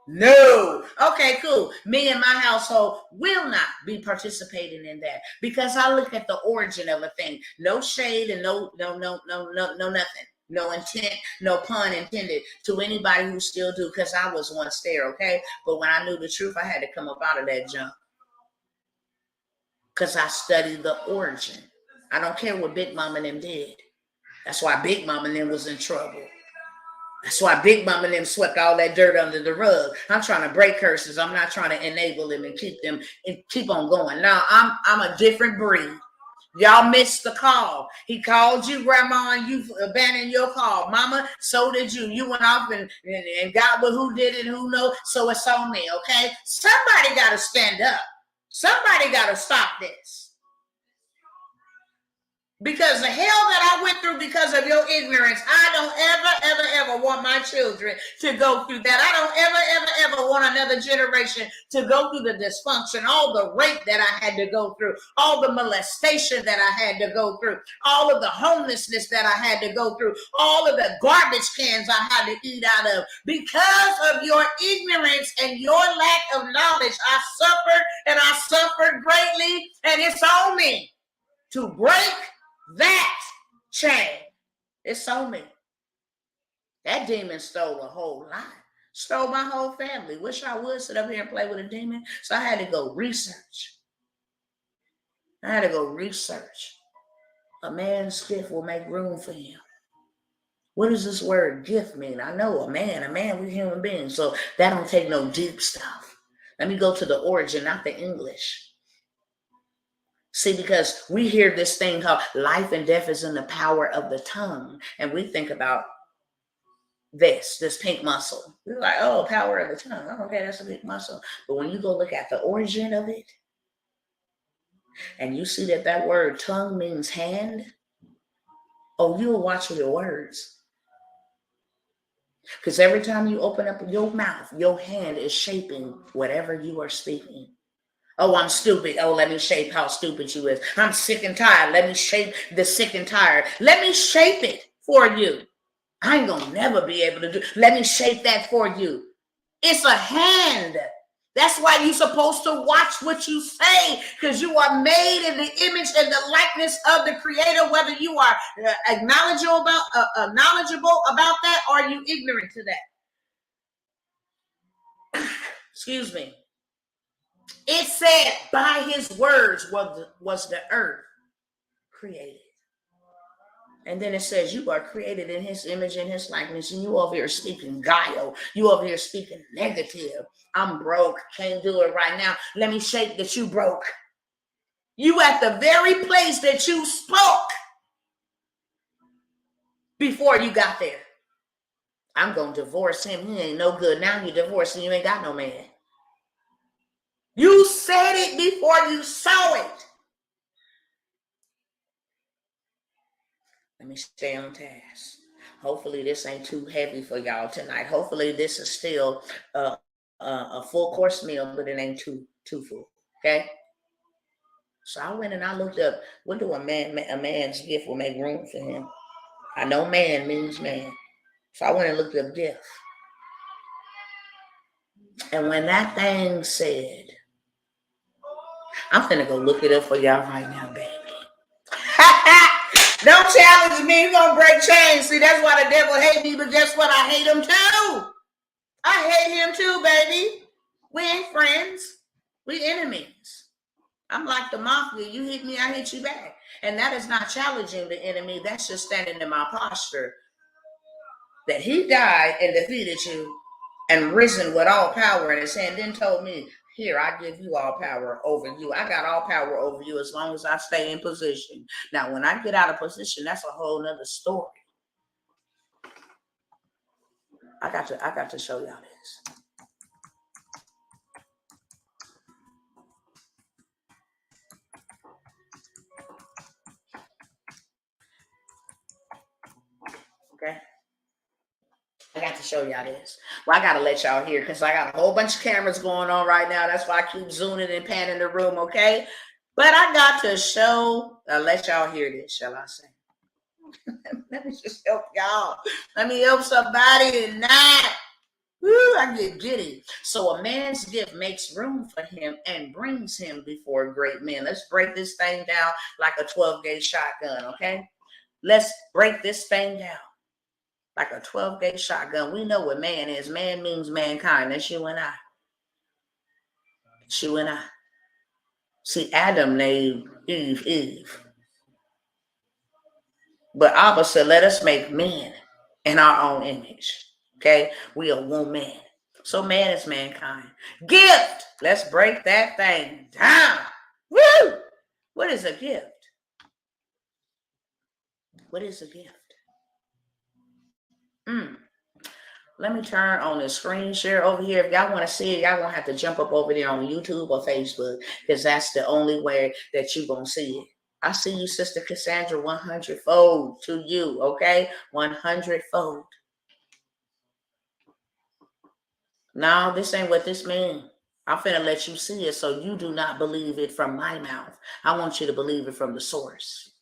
No. Okay, cool. Me and my household will not be participating in that, because I look at the origin of a thing. No shade and no nothing. No intent, no pun intended to anybody who still do, because I was once there, okay? But when I knew the truth, I had to come up out of that junk, because I studied the origin. I don't care what Big Mama and them did. That's why Big Mama and them was in trouble. That's why Big Mama and them swept all that dirt under the rug. I'm trying to break curses. I'm not trying to enable them and keep on going. Now, I'm a different breed. Y'all missed the call. He called you, Grandma, and you abandoned your call. Mama, so did you. You went off and got with who did it, who knows. So it's on me, okay? Somebody got to stand up. Somebody got to stop this. Because the hell that I went through because of your ignorance, I don't ever want my children to go through that. I don't ever want another generation to go through the dysfunction, all the rape that I had to go through, all the molestation that I had to go through, all of the homelessness that I had to go through, all of the garbage cans I had to eat out of. Because of your ignorance and your lack of knowledge, I suffered, and I suffered greatly, and it's on me to break that chain. It's on me. That demon stole a whole lot. Stole my whole family. Wish I would sit up here and play with a demon. So I had to go research. A man's gift will make room for him. What does this word gift mean? I know a man, we're human beings. So that don't take no deep stuff. Let me go to the origin, not the English. See, because we hear this thing called life and death is in the power of the tongue. And we think about this pink muscle. We're like, oh, power of the tongue. Oh, okay, that's a pink muscle. But when you go look at the origin of it, and you see that word tongue means hand, oh, you'll watch your words. Because every time you open up your mouth, your hand is shaping whatever you are speaking. Oh, I'm stupid. Oh, let me shape how stupid you is. I'm sick and tired. Let me shape the sick and tired. Let me shape it for you. I ain't gonna never be able to do. Let me shape that for you. It's a hand. That's why you're supposed to watch what you say, because you are made in the image and the likeness of the Creator, whether you are knowledgeable about that or you ignorant to that. Excuse me. It said, by his words was the earth created. And then it says, you are created in his image and his likeness. And you over here speaking guile. You over here speaking negative. I'm broke. Can't do it right now. Let me shape that you broke. You at the very place that you spoke before you got there. I'm going to divorce him. He ain't no good. Now you divorced and you ain't got no man. You said it before you saw it. Let me stay on task. Hopefully this ain't too heavy for y'all tonight. Hopefully this is still a full course meal, but it ain't too full. Okay. So I went and I looked up, what do a man's gift will make room for him? I know man means man. So I went and looked up gift. And when that thing said, I'm finna go look it up for y'all right now, baby. Don't challenge me. You're going to break chains. See, that's why the devil hates me, but guess what? I hate him too. I hate him too, baby. We ain't friends. We enemies. I'm like the mafia. You hit me, I hit you back. And that is not challenging the enemy. That's just standing in my posture. That he died and defeated you and risen with all power in his hand, then told me, here, I give you all power over you. I got all power over you as long as I stay in position. Now, when I get out of position, that's a whole nother story. I got to show y'all this. Okay. I got to show y'all this. Well, I got to let y'all hear because I got a whole bunch of cameras going on right now. That's why I keep zooming and panning the room, okay? But I got to let y'all hear this, shall I say? Let me just help y'all. Let me help somebody tonight. Woo, I get giddy. So a man's gift makes room for him and brings him before great men. Let's break this thing down like a 12-gauge shotgun, okay? Let's break this thing down like a 12-gauge shotgun. We know what man is. Man means mankind. That's you and I. It's you and I. See, Adam named Eve. But Abba said, let us make men in our own image. Okay? We are one man. So man is mankind. Gift. Let's break that thing down. Woo! What is a gift? What is a gift? Let me turn on the screen share over here. If y'all want to see it, y'all gonna have to jump up over there on YouTube or Facebook, because that's the only way that you gonna see it. I see you, Sister Cassandra, 100-fold to you, okay? 100-fold. No, this ain't what this means. I'm finna let you see it so you do not believe it from my mouth. I want you to believe it from the source.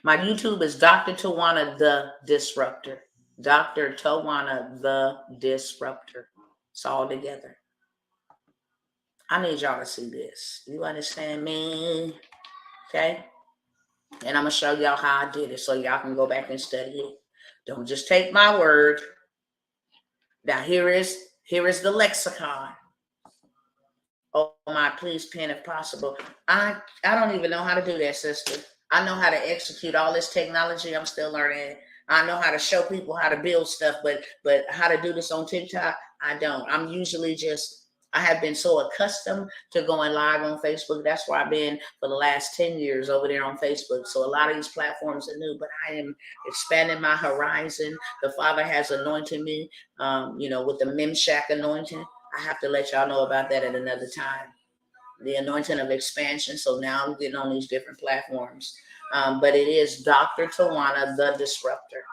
My YouTube is Dr. Tawana the Disruptor. Dr. Tawana the Disruptor. It's all together. I need y'all to see this. You understand me? Okay? And I'm going to show y'all how I did it so y'all can go back and study it. Don't just take my word. Now here is the lexicon. Oh my, please pen if possible. I don't even know how to do that, sister. I know how to execute all this technology. I'm still learning. I know how to show people how to build stuff, but how to do this on TikTok, I don't. I'm usually I have been so accustomed to going live on Facebook. That's where I've been for the last 10 years over there on Facebook. So a lot of these platforms are new, but I am expanding my horizon. The Father has anointed me, with the Memshak anointing. I have to let y'all know about that at another time. The anointing of expansion. So now I'm getting on these different platforms. But it is Dr. Tawana the Disruptor.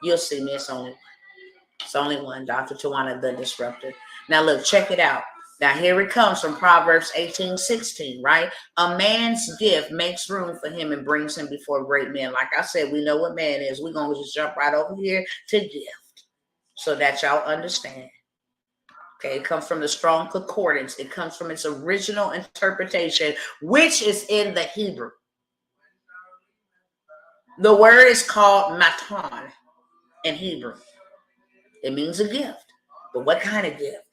You'll see me. It's only one. Dr. Tawana the Disruptor. Now look, check it out. Now here it comes from Proverbs 18:16, right? A man's gift makes room for him and brings him before great men. Like I said, we know what man is. We're going to just jump right over here to gift so that y'all understand. Okay, it comes from the Strong Concordance. It comes from its original interpretation, which is in the Hebrew. The word is called matan in Hebrew. It means a gift. But what kind of gift?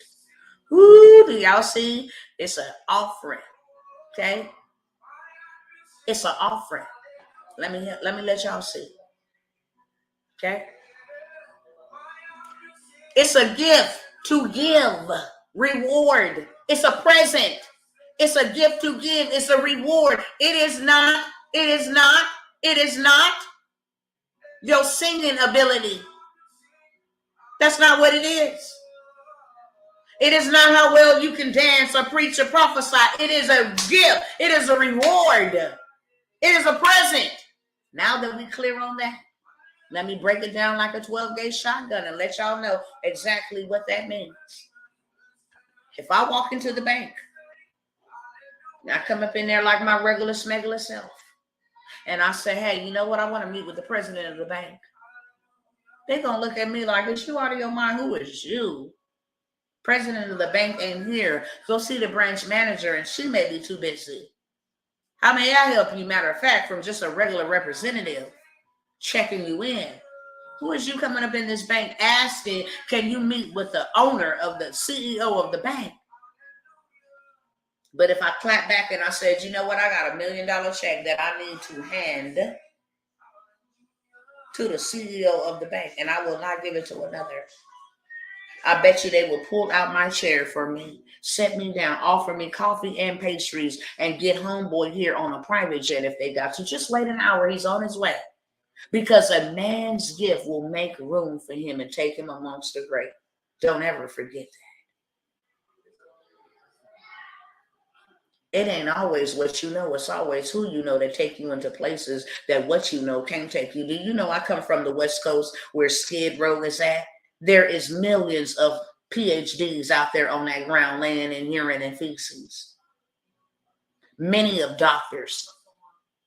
Ooh, do y'all see? It's an offering. Okay? It's an offering. Let me let y'all see. Okay? It's a gift to give. Reward. It's a present. It's a gift to give. It's a reward. It is not your singing ability. That's not what it is. It is not how well you can dance or preach or prophesy. It is a gift. It is a reward. It is a present. Now that we're clear on that, let me break it down like a 12-gauge shotgun and let y'all know exactly what that means. If I walk into the bank, I come up in there like my regular smuggler self, and I say, hey, you know what? I want to meet with the president of the bank. They're going to look at me like, is you out of your mind? Who is you? President of the bank ain't here. Go see the branch manager, and she may be too busy. How may I help you? Matter of fact, from just a regular representative checking you in. Who is you coming up in this bank asking, can you meet with the owner of the CEO of the bank? But if I clap back and I said, you know what? I got $1 million check that I need to hand to the CEO of the bank, and I will not give it to another. I bet you they will pull out my chair for me, set me down, offer me coffee and pastries, and get homeboy here on a private jet if they got to. Just wait an hour. He's on his way. Because a man's gift will make room for him and take him amongst the great. Don't ever forget that. It ain't always what you know. It's always who you know that take you into places that what you know can't take you. Do you know I come from the West Coast where Skid Row is at? There is millions of PhDs out there on that ground laying in urine and feces. Many of doctors.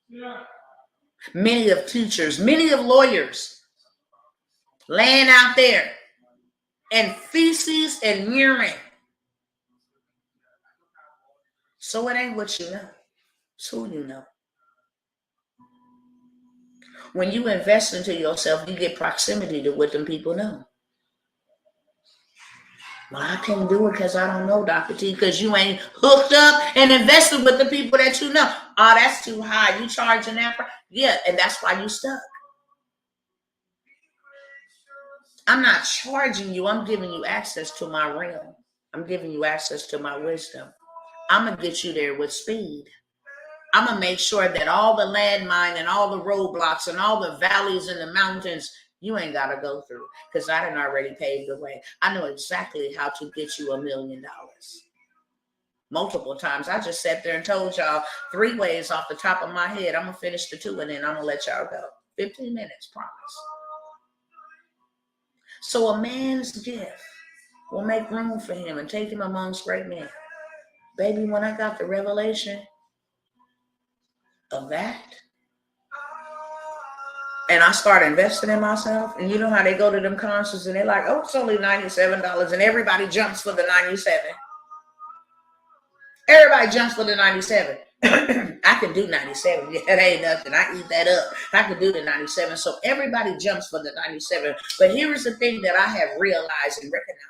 Yeah. Many of teachers. Many of lawyers. Laying out there. And feces and urine. So it ain't what you know. It's who you know. When you invest into yourself, you get proximity to what them people know. Well, I can't do it because I don't know, Dr. T, because you ain't hooked up and invested with the people that you know. Oh, that's too high. You charging that? Yeah, and that's why you stuck. I'm not charging you. I'm giving you access to my realm. I'm giving you access to my wisdom. I'm going to get you there with speed. I'm going to make sure that all the landmine and all the roadblocks and all the valleys and the mountains You ain't got to go through, because I done already paved the way. I know exactly how to get you $1 million. Multiple times. I just sat there and told y'all 3 ways off the top of my head. I'm going to finish the 2 and then I'm going to let y'all go. 15 minutes, promise. So a man's gift will make room for him and take him amongst great men. Baby, when I got the revelation of that, and I started investing in myself, and you know how they go to them concerts and they're like, oh, it's only $97, and everybody jumps for the 97. Everybody jumps for the 97. I can do 97. Yeah, that ain't nothing. I eat that up. I can do the 97. So everybody jumps for the 97. But here is the thing that I have realized and recognized.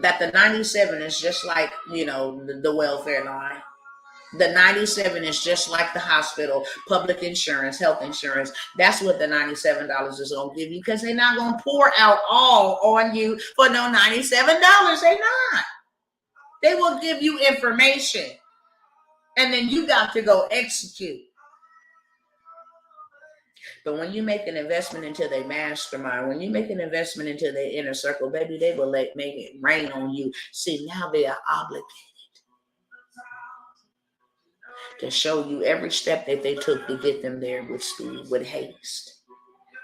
That the 97 is just like, the welfare line. The 97 is just like the hospital, public insurance, health insurance. That's what the $97 is going to give you, because they're not going to pour out all on you for no $97. They're not. They will give you information, and then you got to go execute. But when you make an investment into their mastermind, when you make an investment into their inner circle, baby, they will make it rain on you. See, now they are obligated to show you every step that they took to get them there with speed, with haste.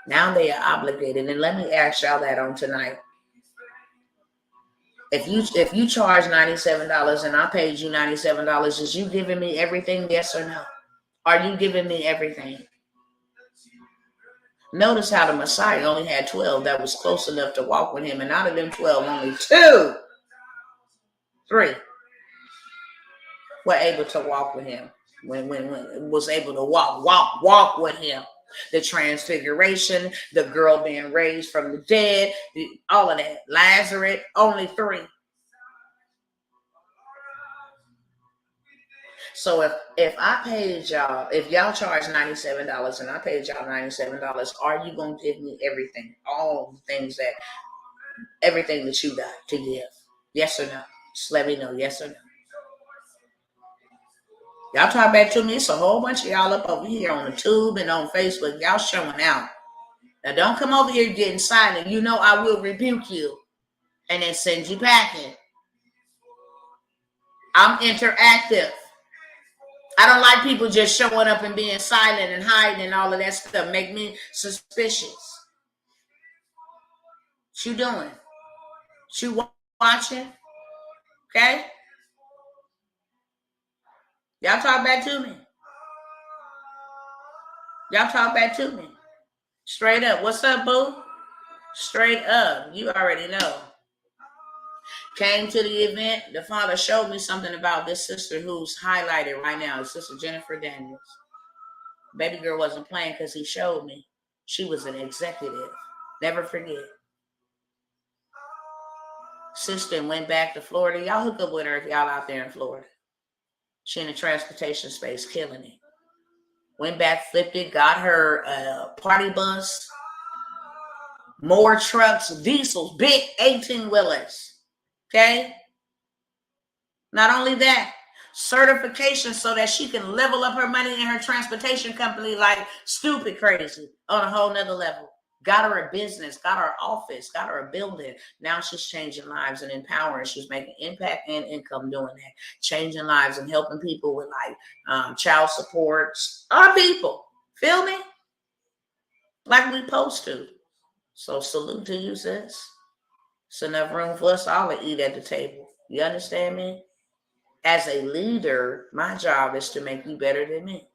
Now they are obligated. And let me ask y'all that on tonight. If you charge $97 and I paid you $97, is you giving me everything, yes or no? Are you giving me everything? Notice how the Messiah only had 12 that was close enough to walk with him, and out of them 12, only 3 were able to walk with him. When was able to walk with him. The transfiguration, the girl being raised from the dead, all of that. Lazarus, only 3. So if I paid y'all, if y'all charge $97 and I paid y'all $97, are you going to give me everything? All the things everything that you got to give? Yes or no? Just let me know, yes or no. Y'all talk back to me. It's a whole bunch of y'all up over here on the tube and on Facebook. Y'all showing out. Now don't come over here getting silent. You know I will rebuke you and then send you packing. I'm interactive. I don't like people just showing up and being silent and hiding and all of that stuff. Make me suspicious. What you doing? What you watching? Okay? Y'all talk back to me. Y'all talk back to me. Straight up. What's up, boo? Straight up. You already know. Came to the event. The father showed me something about this sister who's highlighted right now. Sister Jennifer Daniels. Baby girl wasn't playing because he showed me. She was an executive. Never forget. Sister went back to Florida. Y'all hook up with her if y'all out there in Florida. She in the transportation space, killing it. Went back, flipped it, got her a party bus, more trucks, diesels, big 18-wheelers. Okay? Not only that, certification so that she can level up her money in her transportation company like stupid crazy on a whole nother level. Got her a business, got her office, got her a building. Now she's changing lives and empowering. She's making impact and income doing that. Changing lives and helping people with like child supports. Our people. Feel me? Like we supposed to. So salute to you, sis. It's enough room for us all to eat at the table. You understand me? As a leader, my job is to make you better than me.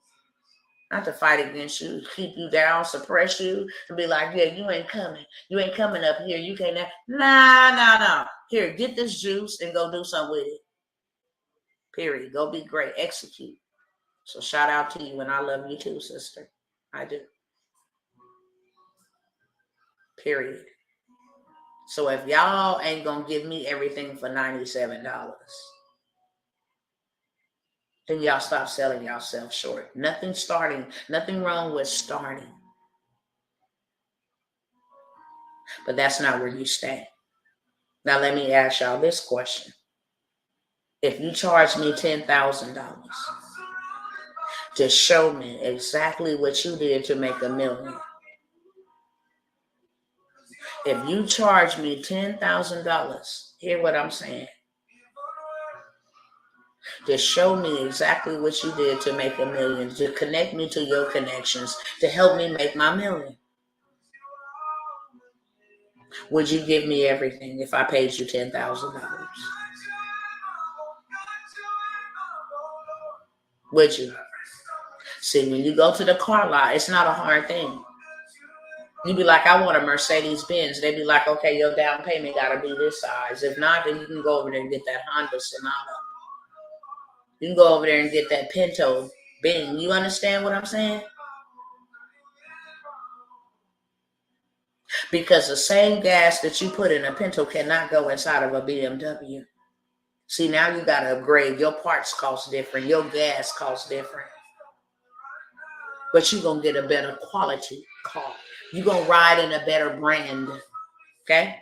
Not to fight against you, keep you down, suppress you, and be like, yeah, you ain't coming. You ain't coming up here. You can't. Nah. Here, get this juice and go do something with it. Period. Go be great. Execute. So shout out to you, and I love you too, sister. I do. Period. So if y'all ain't going to give me everything for $97, then y'all stop selling yourself short. Nothing wrong with starting. But that's not where you stay. Now let me ask y'all this question. If you charge me $10,000 to show me exactly what you did to make $1 million, If you charge me $10,000, hear what I'm saying, to show me exactly what you did to make $1 million, to connect me to your connections, to help me make my $1 million. Would you give me everything if I paid you $10,000? Would you? See, when you go to the car lot, it's not a hard thing. You be like, I want a Mercedes Benz. They be like, okay, your down payment got to be this size. If not, then you can go over there and get that Honda Sonata. You can go over there and get that Pinto Bing. You understand what I'm saying? Because the same gas that you put in a Pinto cannot go inside of a BMW. See, now you got to upgrade. Your parts cost different. Your gas costs different. But you're going to get a better quality car. You're going to ride in a better brand. Okay?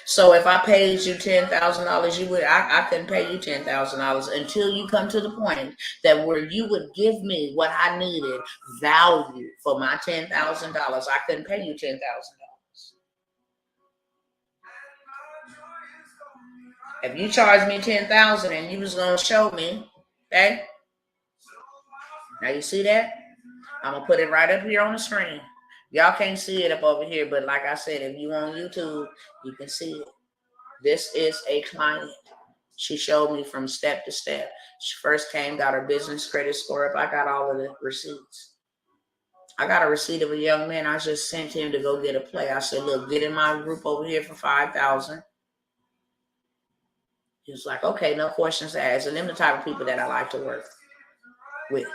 So if I paid you $10,000, I couldn't pay you $10,000 until you come to the point that where you would give me what I needed, value for my $10,000. I couldn't pay you $10,000. If you charged me $10,000 and you was gonna show me, okay? Now you see that? I'm gonna put it right up here on the screen. Y'all can't see it up over here, but like I said, if you on YouTube, you can see it. This is a client. She showed me from step to step. She first came, got her business credit score up. I got all of the receipts. I got a receipt of a young man. I just sent him to go get a play. I said, look, get in my group over here for $5,000. He was like, okay, no questions asked. And them the type of people that I like to work with.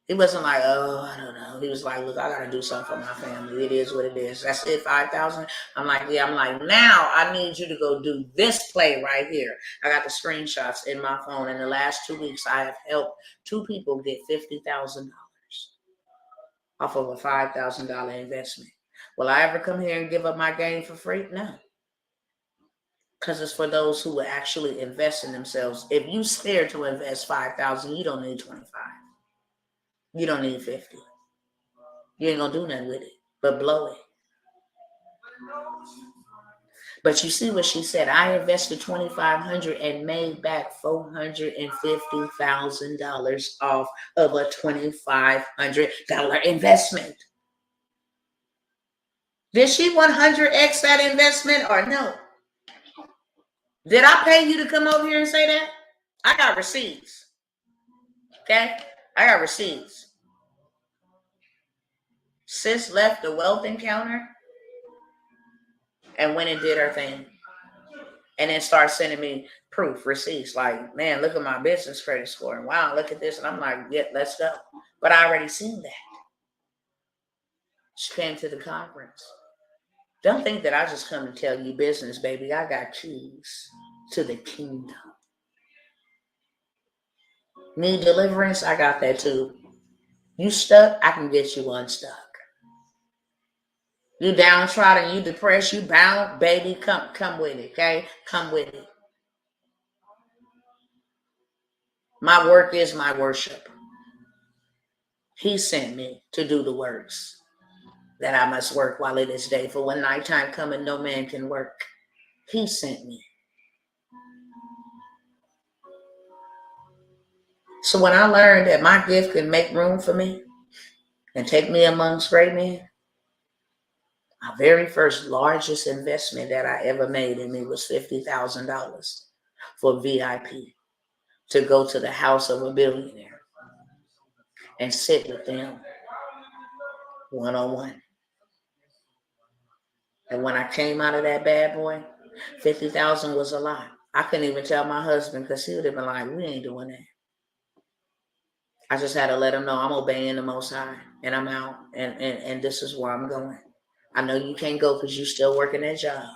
He wasn't like, oh, I don't know. He was like, look, I got to do something for my family. It is what it is. That's it, 5,000. I'm like, yeah. I'm like, now I need you to go do this play right here. I got the screenshots in my phone. In the last 2 weeks, I have helped 2 people get $50,000 off of a $5,000 investment. Will I ever come here and give up my game for free? No. Because it's for those who will actually invest in themselves. If you scared to invest $5,000, you don't need 25. You don't need 50. You ain't gonna do nothing with it, but blow it. But you see what she said. I invested $2,500 and made back $450,000 off of a $2,500 investment. Did she 100x that investment or no? Did I pay you to come over here and say that? I got receipts. Okay? I got receipts. Sis left the wealth encounter and went and did her thing. And then started sending me proof, receipts. Like, man, look at my business credit score. And wow, look at this. And I'm like, yeah, let's go. But I already seen that. She came to the conference. Don't think that I just come to tell you business, baby. I got keys to the kingdom. Need deliverance? I got that too. You stuck? I can get you unstuck. You downtrodden, you depressed, you bound, baby, come with it, okay? Come with it. My work is my worship. He sent me to do the works that I must work while it is day. For when nighttime cometh, no man can work. He sent me. So when I learned that my gift can make room for me and take me amongst great men, my very first largest investment that I ever made in me was $50,000 for VIP to go to the house of a billionaire and sit with them one-on-one. And when I came out of that bad boy, 50,000 was a lot. I couldn't even tell my husband because he would have been like, we ain't doing that. I just had to let him know I'm obeying the Most High and I'm out and this is where I'm going. I know you can't go because you still working that job.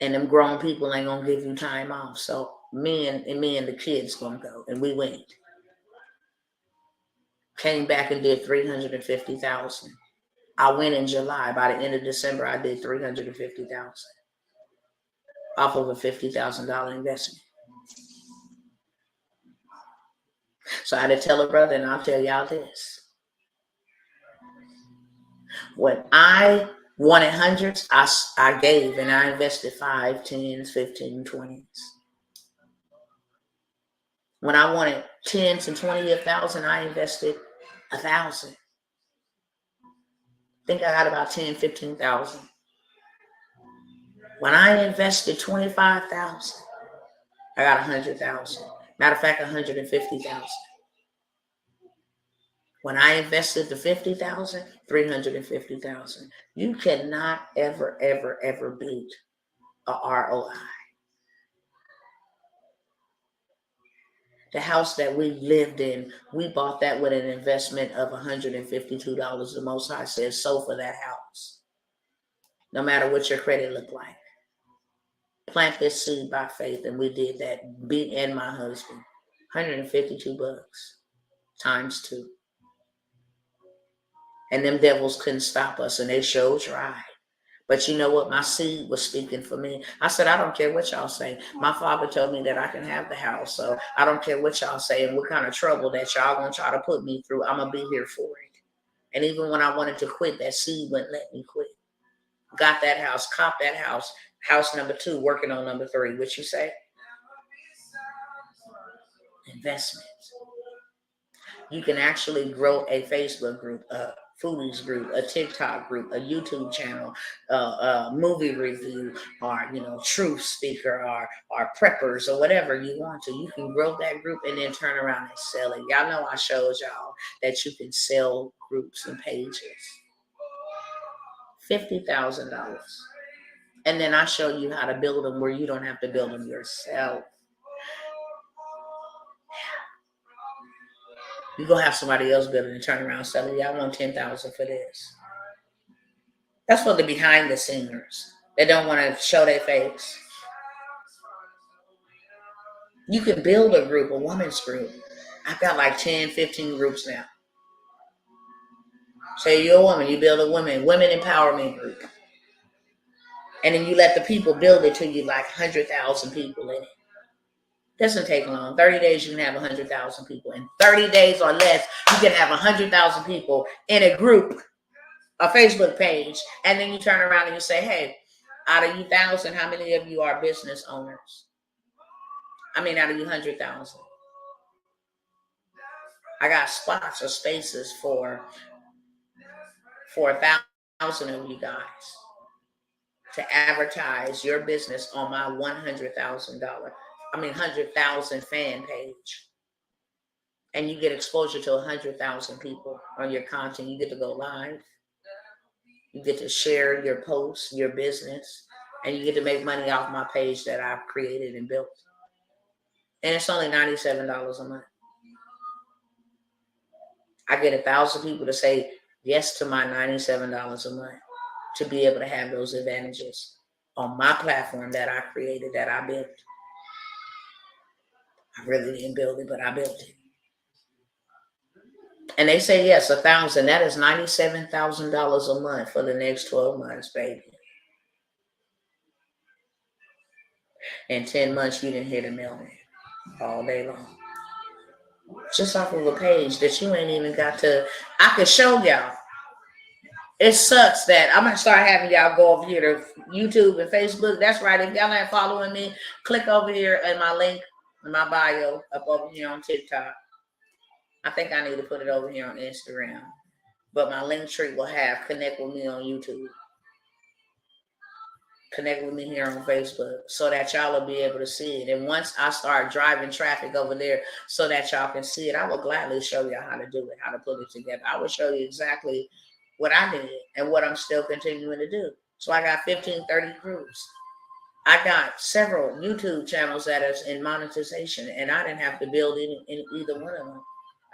And them grown people ain't gonna give you time off. So me and the kids gonna go. And we went. Came back and did 350,000. I went in July. By the end of December, I did 350,000 off of a $50,000 investment. So I had to tell a brother, and I'll tell y'all this. When I wanted hundreds, I gave, and I invested 5, 10s, 15, 20s. When I wanted 10s and 20,000, I invested 1,000. I think I got about 10, 15,000. When I invested 25,000, I got 100,000. Matter of fact, 150,000. When I invested the 50,000, 350,000. You cannot ever, ever, ever beat a ROI. The house that we lived in, we bought that with an investment of $152. The Most High says so for that house. No matter what your credit looked like. Plant this seed by faith, and we did that. Me and my husband. $152 times 2. And them devils couldn't stop us, and they sure tried. But you know what? My seed was speaking for me. I said, I don't care what y'all say. My father told me that I can have the house. So I don't care what y'all say and what kind of trouble that y'all going to try to put me through. I'm going to be here for it. And even when I wanted to quit, that seed wouldn't let me quit. Got that house, copped that house. House number 2, working on number 3. What you say? Investments. You can actually grow a Facebook group, a foodies group, a TikTok group, a YouTube channel, a movie review, or truth speaker, or preppers, or whatever you want to. You can grow that group and then turn around and sell it. Y'all know I showed y'all that you can sell groups and pages. $50,000. And then I show you how to build them where you don't have to build them yourself. You gonna have somebody else build it and turn around and sell it. Y'all want $10,000 for this. That's for the behind the sceners. They don't want to show their face. You can build a group, a women's group. I've got like 10, 15 groups now. Say you're a woman, you build a women empowerment group. And then you let the people build it till you like 100,000 people in it. Doesn't take long. 30 days, you can have 100,000 people. In 30 days or less, you can have 100,000 people in a group, a Facebook page. And then you turn around and you say, hey, out of you 1,000, how many of you are business owners? Out of you 100,000. I got spots or spaces for 1,000 of you guys to advertise your business on my $100,000 fan page. And you get exposure to 100,000 people on your content. You get to go live. You get to share your posts, your business, and you get to make money off my page that I've created and built. And it's only $97 a month. I get 1,000 people to say yes to my $97 a month to be able to have those advantages on my platform that I created, that I built. I really didn't build it, but I built it. And they say, yes, 1,000. That is $97,000 a month for the next 12 months, baby. In 10 months, you didn't hit $1 million all day long. Just off of a page that you ain't even got to. I could show y'all. It sucks that I'm going to start having y'all go over here to YouTube and Facebook. That's right. If y'all ain't following me, click over here in my link in my bio up over here on TikTok. I think I need to put it over here on Instagram. But my link tree will have connect with me on YouTube. Connect with me here on Facebook so that y'all will be able to see it. And once I start driving traffic over there so that y'all can see it, I will gladly show y'all how to do it, how to put it together. I will show you exactly what I did and what I'm still continuing to do. So I got 15, 30 groups. I got several YouTube channels that is in monetization, and I didn't have to build in either one of them.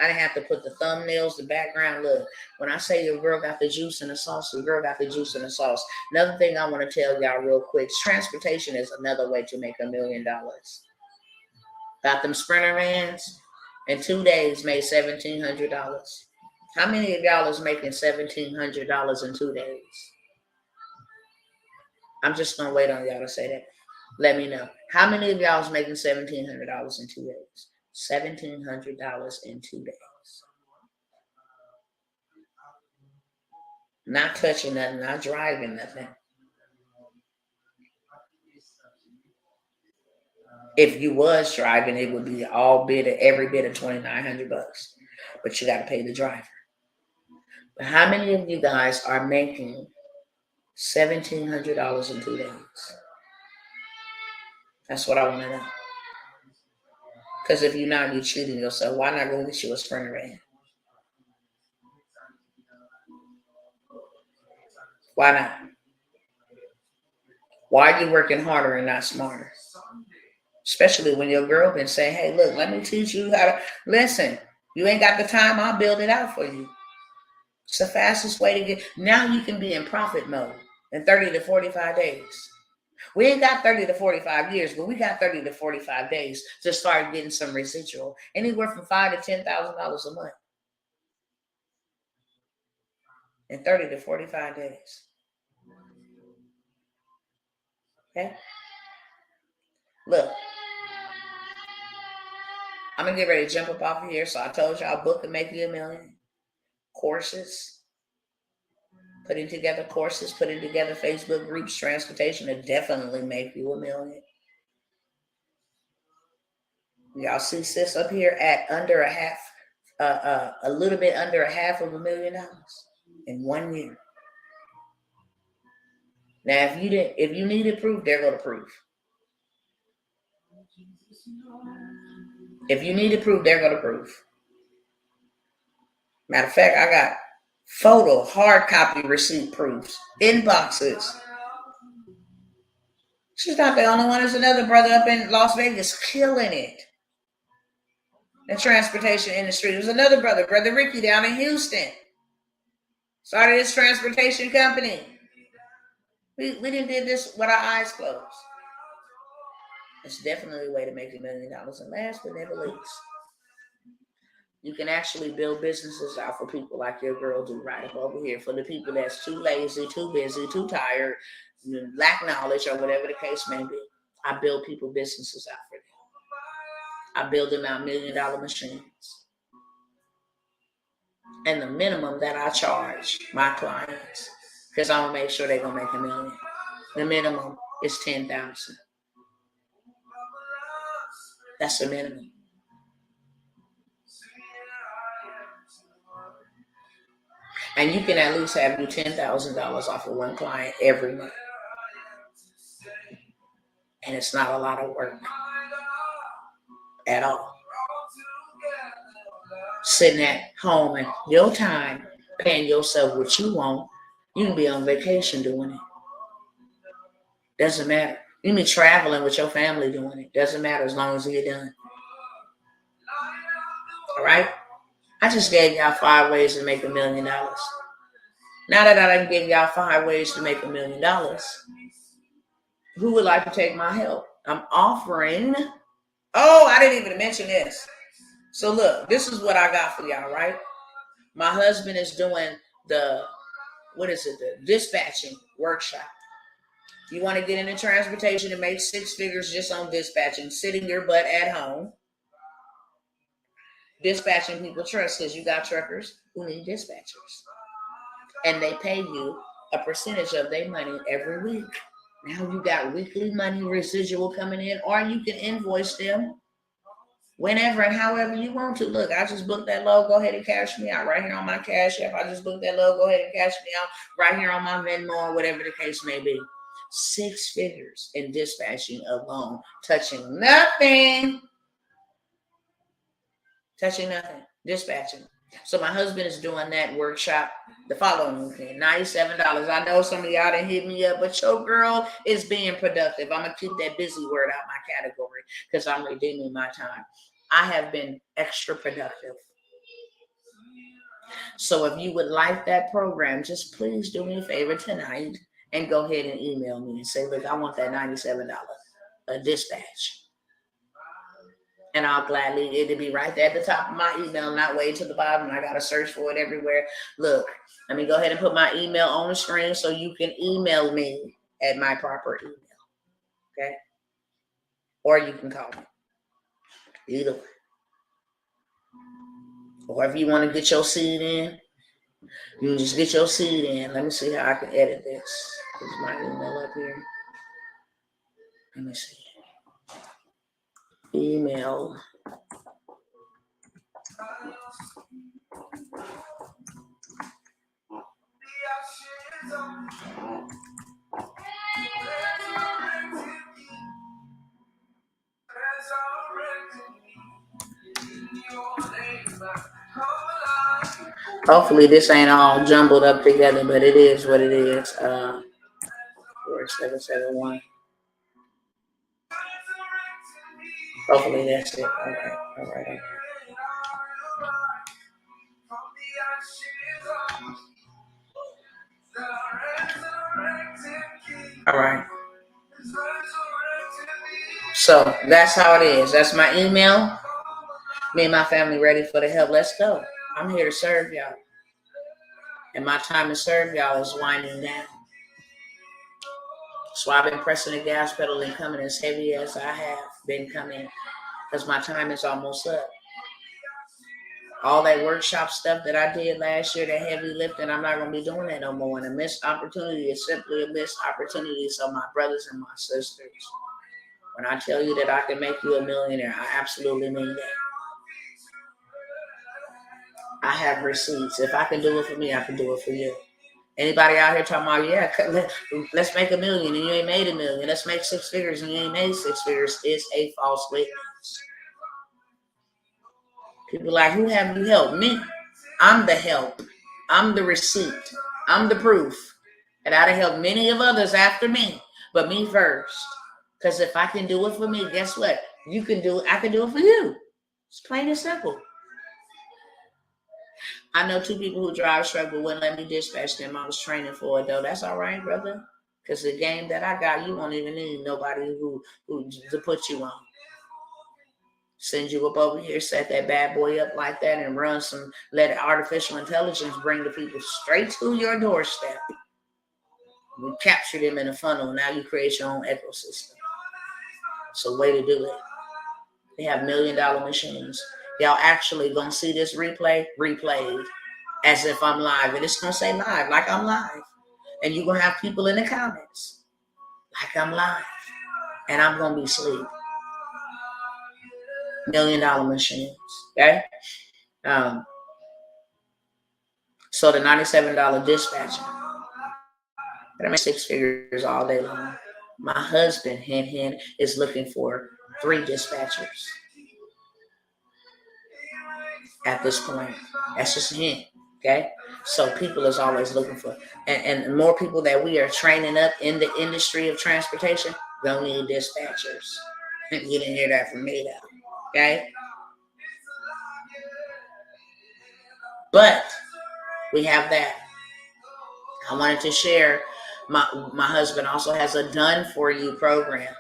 I didn't have to put the thumbnails, the background. Look, when I say your girl got the juice and the sauce, the girl got the juice and the sauce. Another thing I want to tell y'all real quick, transportation is another way to make $1 million. Got them Sprinter vans, in 2 days made $1,700. How many of y'all is making $1,700 in 2 days? I'm just going to wait on y'all to say that. Let me know. How many of y'all is making $1,700 in 2 days? $1,700 in 2 days. Not touching nothing, not driving nothing. If you was driving, it would be every bit of $2,900, but you got to pay the driver. But how many of you guys are making $1,700 in 2 days? That's what I want to know. Because if you're not, you're cheating yourself. Why not go get you a spring rand? Why not? Why are you working harder and not smarter? Especially when your girl been saying, hey, look, let me teach you how to listen. You ain't got the time, I'll build it out for you. It's the fastest way to get. Now you can be in profit mode in 30 to 45 days. We ain't got 30 to 45 years, but we got 30 to 45 days to start getting some residual. Anywhere from $5,000 to $10,000 a month. In 30 to 45 days. Okay? Look. I'm going to get ready to jump up off of here. So I told y'all, book and make you $1 million. Courses. Putting together courses, putting together Facebook groups, transportation to definitely make you $1 million. Y'all see sis up here at under a little bit under $500,000 in 1 year. Now, if you needed proof, there go the proof. If you needed proof, there go the proof. Matter of fact, I got photo, hard copy receipt proofs, inboxes. She's not the only one. There's another brother up in Las Vegas killing it. The transportation industry. There's another brother, Brother Ricky, down in Houston. Started his transportation company. We didn't did this with our eyes closed. It's definitely a way to make $1 million. And last but never least, you can actually build businesses out for people like your girl do right up over here. For the people that's too lazy, too busy, too tired, lack knowledge, or whatever the case may be. I build people businesses out for them. I build them out $1 million machines. And the minimum that I charge my clients, because I'm going to make sure they're going to make $1 million. The minimum is $10,000. That's the minimum. And you can at least have you $10,000 off of one client every month. And it's not a lot of work at all. Sitting at home and your time, paying yourself what you want. You can be on vacation doing it. Doesn't matter. You can be traveling with your family doing it. Doesn't matter as long as you're done. All right? I just gave y'all 5 ways to make $1 million. Now that I done gave y'all 5 ways to make $1 million, who would like to take my help? I'm offering. Oh, I didn't even mention this. So look, this is what I got for y'all, right? My husband is doing the dispatching workshop. You want to get into transportation and make 6 figures just on dispatching, sitting your butt at home, dispatching people trucks, because you got truckers who need dispatchers. And they pay you a percentage of their money every week. Now you got weekly money residual coming in, or you can invoice them whenever and however you want to. Look, I just booked that load. Go ahead and cash me out right here on my Cash App. I just booked that load. Go ahead and cash me out right here on my Venmo, or whatever the case may be. 6 figures in dispatching alone, touching nothing. Dispatching. So my husband is doing that workshop the following weekend, $97. I know some of y'all didn't hit me up, but your girl is being productive. I'm going to keep that busy word out my category because I'm redeeming my time. I have been extra productive. So if you would like that program, just please do me a favor tonight and go ahead and email me and say, look, I want that $97 dispatch. And I'll gladly, it'll be right there at the top of my email, not way to the bottom. I got to search for it everywhere. Look, let me go ahead and put my email on the screen so you can email me at my proper email. Okay? Or you can call me. Either way. Or if you want to get your seed in, you can just get your seed in. Let me see how I can edit this. Is my email up here? Let me see. Email. Hopefully this ain't all jumbled up together, but it is what it is. 4771. Hopefully that's it. All right. All right. So that's how it is. That's my email. Me and my family ready for the help. Let's go. I'm here to serve y'all. And my time to serve y'all is winding down. So I've been pressing the gas pedal and coming as heavy as I have been coming because my time is almost up. All that workshop stuff that I did last year, that heavy lifting, I'm not going to be doing that no more. And a missed opportunity is simply a missed opportunity. So my brothers and my sisters, when I tell you that I can make you a millionaire, I absolutely mean that. I have receipts. If I can do it for me, I can do it for you. Anybody out here talking about, yeah, let's make $1 million and you ain't made $1 million. Let's make 6 figures and you ain't made 6 figures. It's a false witness. People like, who have you helped? Me. I'm the help. I'm the receipt. I'm the proof. And I'd have helped many of others after me, but me first. Because if I can do it for me, guess what? You can do it. I can do it for you. It's plain and simple. I know 2 people who drive truck but wouldn't let me dispatch them. I was training for it though. That's all right, brother. Because the game that I got, you won't even need nobody who to put you on. Send you up over here, set that bad boy up like that, and let artificial intelligence bring the people straight to your doorstep. We capture them in a funnel. Now you create your own ecosystem. It's a way to do it. They have $1 million machines. Y'all actually gonna see this replayed as if I'm live. And it's gonna say live, like I'm live. And you're gonna have people in the comments like I'm live. And I'm gonna be asleep. $1 million machines. Okay? So the $97 dispatching. But I make 6 figures all day long. My husband, hint, is looking for 3 dispatchers. At this point. That's just a hint. Okay? So people is always looking for, and more people that we are training up in the industry of transportation, don't need dispatchers. You didn't hear that from me though. Okay? But we have that. I wanted to share, my husband also has a done for you program.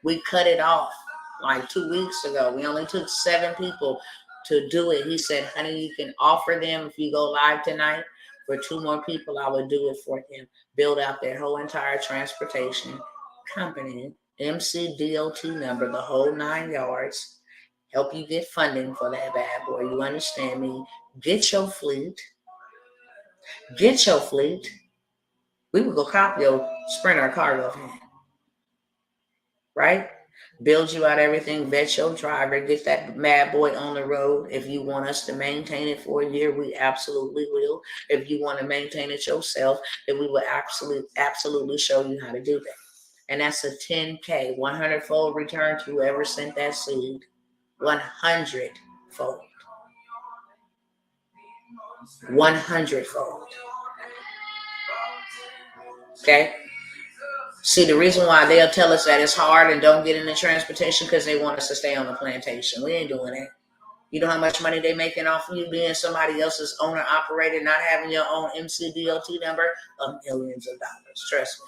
We cut it off like 2 weeks ago. We only took 7 people to do it. He said, honey, you can offer them if you go live tonight. For 2 more people, I would do it for them. Build out their whole entire transportation company, MCDOT number, the whole 9 yards. Help you get funding for that bad boy. You understand me? Get your fleet. We would go cop your Sprinter cargo van. Right? Build you out everything, vet your driver, get that mad boy on the road. If you want us to maintain it for a year, we absolutely will. If you want to maintain it yourself, then we will absolutely show you how to do that. And that's a 10K, 100-fold return to whoever sent that seed. 100-fold. 100-fold. Okay? See, the reason why they'll tell us that it's hard and don't get into transportation because they want us to stay on the plantation. We ain't doing that. You know how much money they making off of you being somebody else's owner operator, not having your own MCDOT number? Of millions of dollars. Trust me.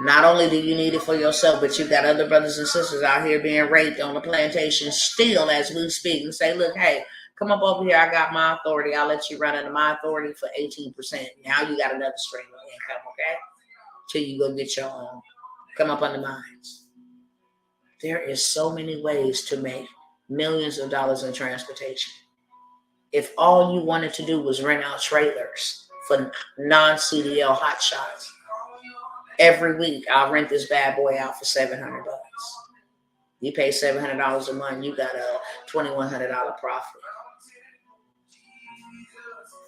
Not only do you need it for yourself, but you got other brothers and sisters out here being raped on the plantation still as we speak, and say, look, hey, come up over here. I got my authority. I'll let you run under my authority for 18%. Now you got another stream of income, okay? Till you go get your own. Come up under mine. There is so many ways to make $1 millions of dollars in transportation. If all you wanted to do was rent out trailers for non-CDL hotshots, every week I'll rent this bad boy out for $700. You pay $700 a month, you got a $2,100 profit.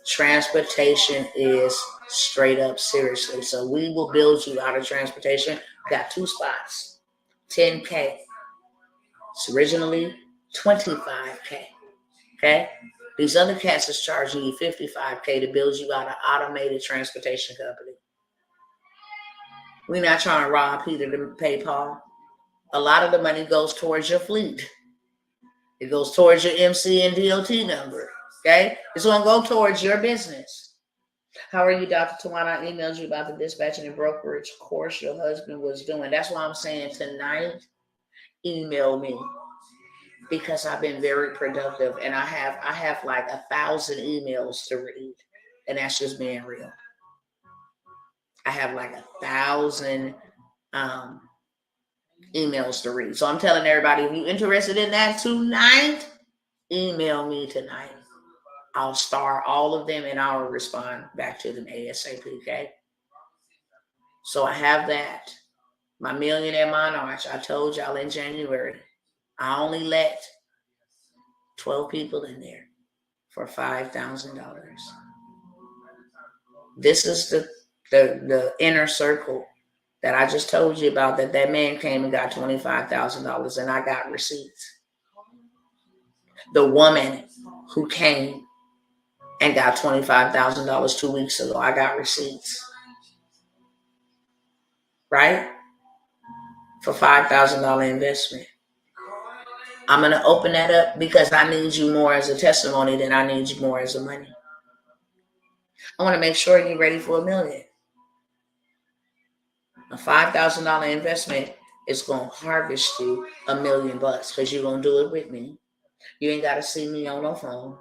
Transportation is straight up seriously. So we will build you out of transportation. Got 2 spots, $10K. It's originally $25K. Okay? These other cats is charging you $55K to build you out an automated transportation company. We're not trying to rob Peter to pay Paul. A lot of the money goes towards your fleet. It goes towards your MC and DOT number. Okay? It's going to go towards your business. How are you, Dr. Tawana? I emailed you about the dispatching and brokerage course your husband was doing. That's why I'm saying tonight, email me. Because I've been very productive and I have like 1,000 emails to read. And that's just being real. I have like 1,000 emails to read. So I'm telling everybody, if you're interested in that tonight, email me tonight. I'll star all of them and I'll respond back to them ASAP, okay? So I have that. My Millionaire Monarch, I told y'all in January, I only let 12 people in there for $5,000. This is the inner circle that I just told you about, that man came and got $25,000 and I got receipts. The woman who came and got $25,000 2 weeks ago, I got receipts. Right? For $5,000 investment. I'm going to open that up because I need you more as a testimony than I need you more as a money. I want to make sure you're ready for $1 million. A $5,000 investment is going to harvest you $1 million because you're going to do it with me. You ain't got to see me on no phone.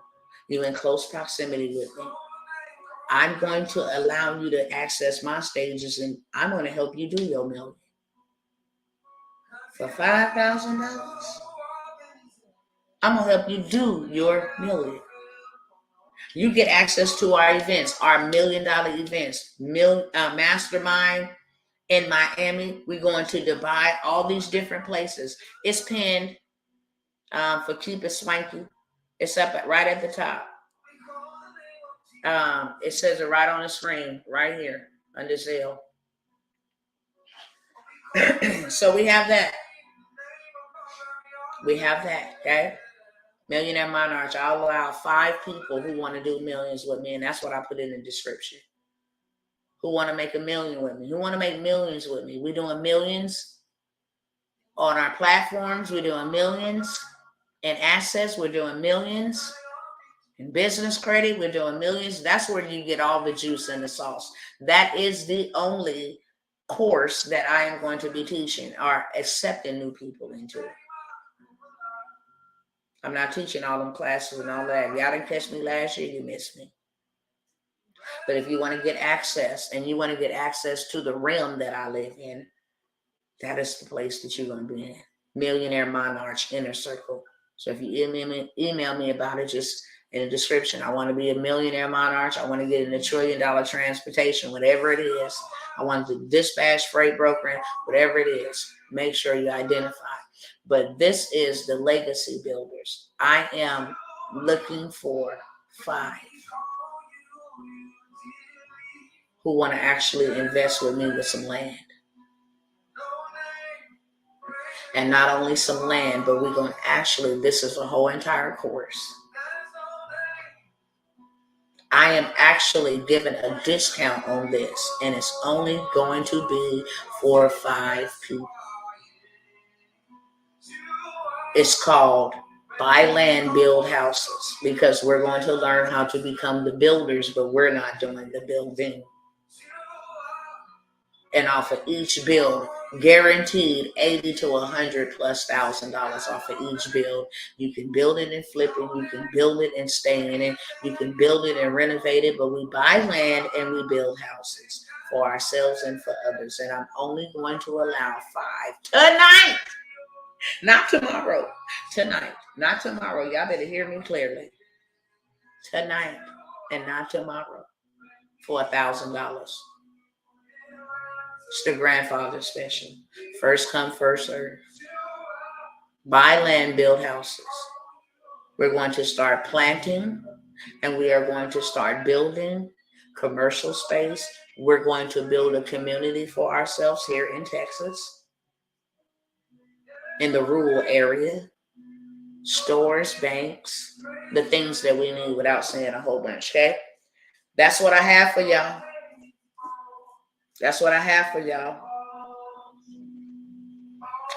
You're in close proximity with me. I'm going to allow you to access my stages and I'm going to help you do your $1 million. For $5,000, I'm going to help you do your $1 million. You get access to our events, our $1 million events, mastermind in Miami. We're going to Dubai, all these different places. It's pinned for Keep It Swanky. It's up right at the top. It says it right on the screen, right here under Zelle. So we have that. We have that, okay? Millionaire Monarch. I'll allow 5 people who want to do millions with me, and that's what I put in the description. Who want to make $1 million with me? Who want to make millions with me? We're doing millions on our platforms. We're doing millions in assets. We're doing millions in business credit. We're doing millions. That's where you get all the juice and the sauce. That is the only course that I am going to be teaching or accepting new people into it. I'm not teaching all them classes and all that. If y'all didn't catch me last year, you missed me. But if you want to get access and you want to get access to the realm that I live in, that is the place that you're going to be in. Millionaire Monarch Inner Circle. So if you email me about it, just in the description, I want to be a millionaire monarch. I want to get in $1 trillion transportation, whatever it is. I want to dispatch, freight brokering, whatever it is. Make sure you identify. But this is the legacy builders. I am looking for 5 who want to actually invest with me with some land. And not only some land, but we're going to actually, this is a whole entire course. I am actually giving a discount on this, and it's only going to be for 5 people. It's called Buy Land, Build Houses, because we're going to learn how to become the builders, but we're not doing the building. And off of each build, guaranteed $80,000 to $100,000+ off of each build. You can build it and flip it. You can build it and stay in it. You can build it and renovate it. But we buy land and we build houses for ourselves and for others. And I'm only going to allow 5 tonight, not tomorrow. Tonight, not tomorrow. Y'all better hear me clearly. Tonight and not tomorrow for $1,000. It's the grandfather special. First come, first serve. Buy land, build houses. We're going to start planting and we are going to start building commercial space. We're going to build a community for ourselves here in Texas, in the rural area. Stores, banks, the things that we need without saying a whole bunch, okay? That's what I have for y'all. That's what I have for y'all.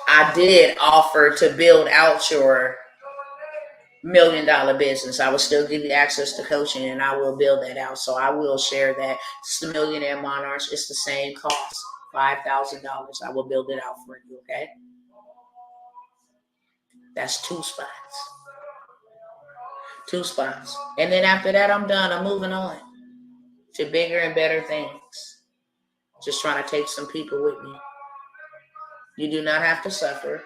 I did offer to build out your $1 million business. I will still give you access to coaching and I will build that out. So I will share that. It's the Millionaire Monarchs. It's the same cost, $5,000. I will build it out for you, okay? That's 2 spots. 2 spots. And then after that, I'm done. I'm moving on to bigger and better things. Just trying to take some people with me. You do not have to suffer.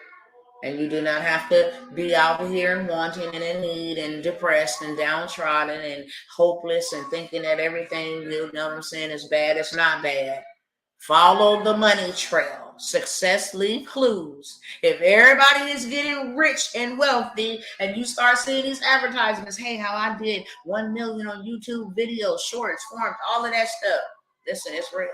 And you do not have to be out here and wanting and in need and depressed and downtrodden and hopeless and thinking that everything, you know what I'm saying, is bad. It's not bad. Follow the money trail. Success leave clues. If everybody is getting rich and wealthy and you start seeing these advertisements, hey, how I did 1 million on YouTube videos, shorts, forms, all of that stuff. Listen, it's real.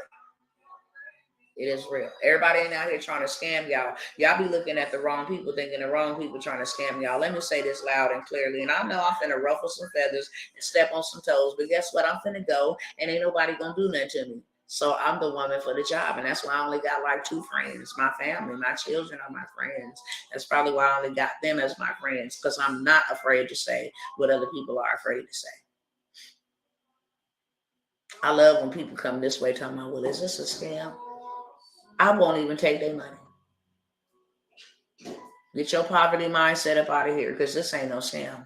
It is real. Everybody ain't out here trying to scam y'all. Y'all be looking at the wrong people, thinking the wrong people trying to scam y'all. Let me say this loud and clearly. And I know I'm finna ruffle some feathers and step on some toes, but guess what? I'm finna go and ain't nobody gonna do nothing to me. So I'm the woman for the job. And that's why I only got like 2 friends. My family, my children are my friends. That's probably why I only got them as my friends, because I'm not afraid to say what other people are afraid to say. I love when people come this way talking about, well, is this a scam? I won't even take their money. Get your poverty mindset up out of here, because this ain't no scam.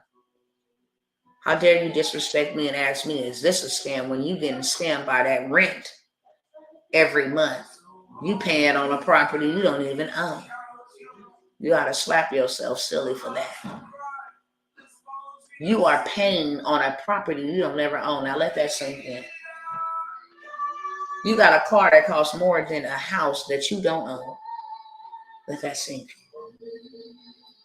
How dare you disrespect me and ask me, is this a scam, when you getting scammed by that rent every month? You paying on a property you don't even own. You ought to slap yourself silly for that. You are paying on a property you don't ever own. Now let that sink in. You got a car that costs more than a house that you don't own. Let that sink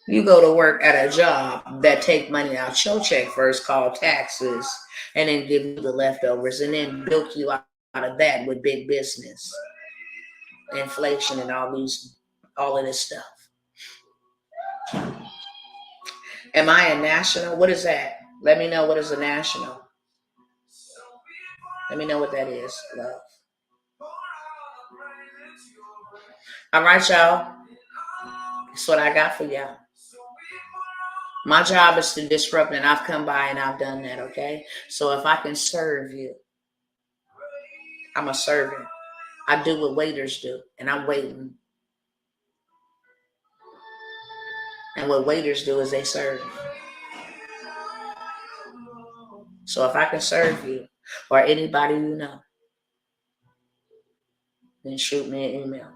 in. You go to work at a job that take money out your check first, called taxes, and then give you the leftovers, and then bilk you out of that with big business, inflation, and all of this stuff. Am I a national? What is that? Let me know what is a national. Let me know what that is, love. All right, y'all. That's what I got for y'all. My job is to disrupt, and I've come by and I've done that, okay? So if I can serve you, I'm a servant. I do what waiters do, and I'm waiting. And what waiters do is they serve. So if I can serve you or anybody you know, then shoot me an email.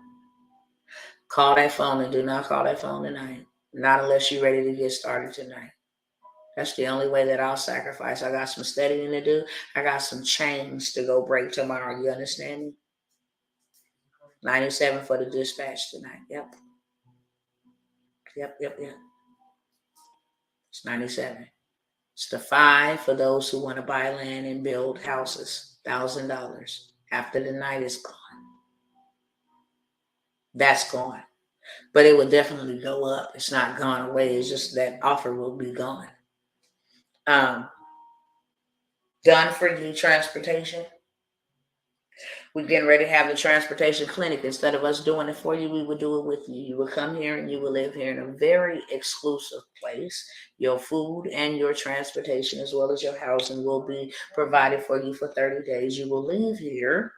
Call that phone, and do not call that phone tonight. Not unless you're ready to get started tonight. That's the only way that I'll sacrifice. I got some studying to do. I got some chains to go break tomorrow. You understand me? 97 for the dispatch tonight. Yep. It's 97. It's the 5 for those who want to buy land and build houses. $1,000 after the night is gone. That's gone. But it will definitely go up. It's not gone away. It's just that offer will be gone. Done for you transportation. We're getting ready to have the transportation clinic. Instead of us doing it for you, we would do it with you. You will come here and you will live here in a very exclusive place. Your food and your transportation, as well as your housing, will be provided for you for 30 days. You will leave here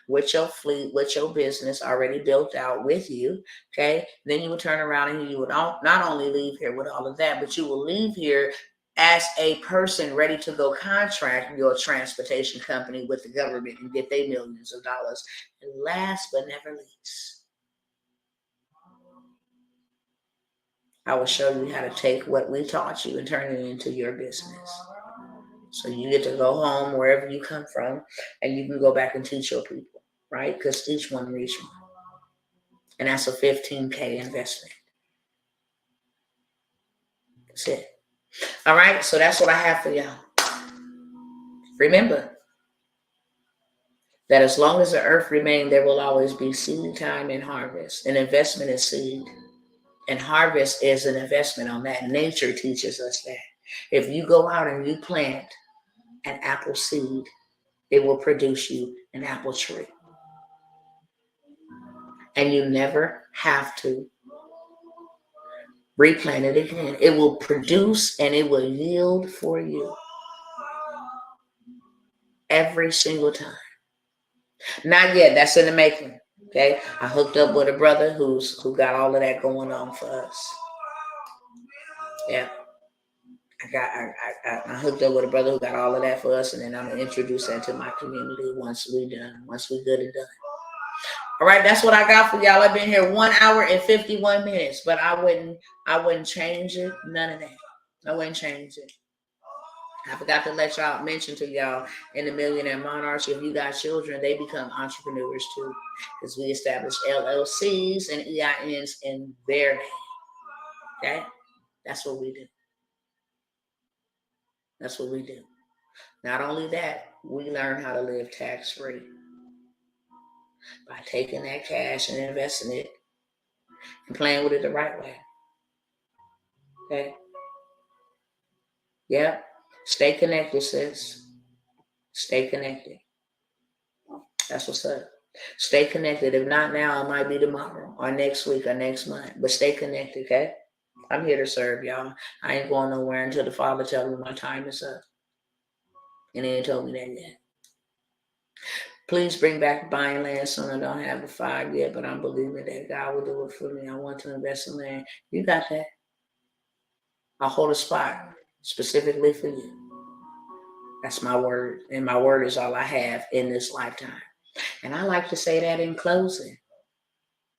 with your fleet, with your business already built out with you, okay? Then you will turn around and you would not only leave here with all of that, but you will leave here as a person ready to go contract your transportation company with the government and get their millions of dollars. And last but never least, I will show you how to take what we taught you and turn it into your business. So you get to go home wherever you come from, and you can go back and teach your people, right? Because each one reach one. And that's a 15K investment. That's it. All right, so that's what I have for y'all. Remember that as long as the earth remains, there will always be seed time and harvest. An investment is seed, and harvest is an investment on that. Nature teaches us that. If you go out and you plant an apple seed, it will produce you an apple tree. And you never have to replant it again. It will produce and it will yield for you every single time. Not yet. That's in the making. Okay. I hooked up with a brother who got all of that going on for us. Yeah. I hooked up with a brother who got all of that for us, and then I'm gonna introduce that to my community once we good and done. All right, that's what I got for y'all. I've been here 1 hour and 51 minutes, but I wouldn't change it. None of that. I wouldn't change it. I forgot to let y'all mention to y'all in the Millionaire Monarchy, if you got children, they become entrepreneurs too, because we established LLCs and EINs in their name. Okay, that's what we do. That's what we do. Not only that, we learn how to live tax-free by taking that cash and investing it and playing with it the right way. Okay. Yeah. Stay connected, sis. Stay connected. That's what's up. Stay connected. If not now, it might be tomorrow or next week or next month. But stay connected, okay? I'm here to serve y'all. I ain't going nowhere until the Father tells me my time is up. And he ain't told me that yet. Please bring back buying land soon. I don't have the 5 yet, but I'm believing that God will do it for me. I want to invest in land. You got that. I'll hold a spot specifically for you. That's my word. And my word is all I have in this lifetime. And I like to say that in closing.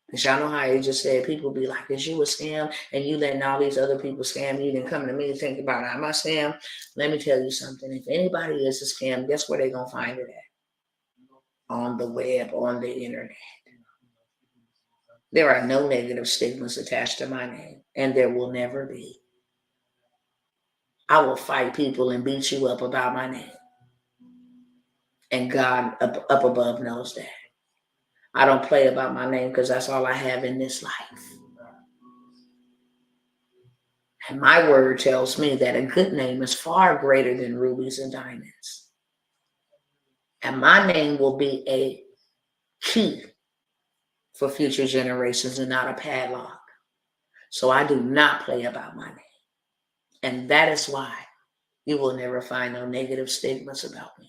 Because y'all know how I just said, people be like, is you a scam? And you letting all these other people scam you, then come to me and think about, am I scam? Let me tell you something. If anybody is a scam, guess where they're going to find it at? On the web, on the internet. There are no negative stigmas attached to my name, and there will never be. I will fight people and beat you up about my name. And God up above knows that. I don't play about my name because that's all I have in this life. And my word tells me that a good name is far greater than rubies and diamonds. And my name will be a key for future generations and not a padlock. So I do not play about my name. And that is why you will never find no negative stigmas about me.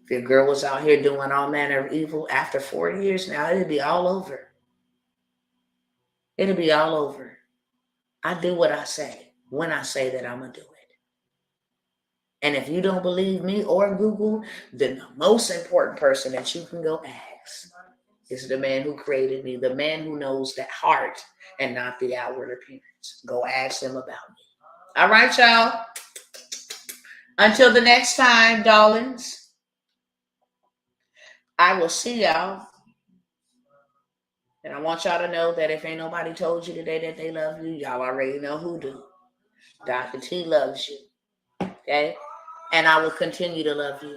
If your girl was out here doing all manner of evil after 4 years now, it'd be all over. It'll be all over. I do what I say when I say that I'm going to do it. And if you don't believe me or Google, then the most important person that you can go ask is the man who created me, the man who knows the heart and not the outward appearance. Go ask him about me. All right, y'all. Until the next time, darlings, I will see y'all. And I want y'all to know that if ain't nobody told you today that they love you, y'all already know who do. Dr. T loves you. Okay? And I will continue to love you.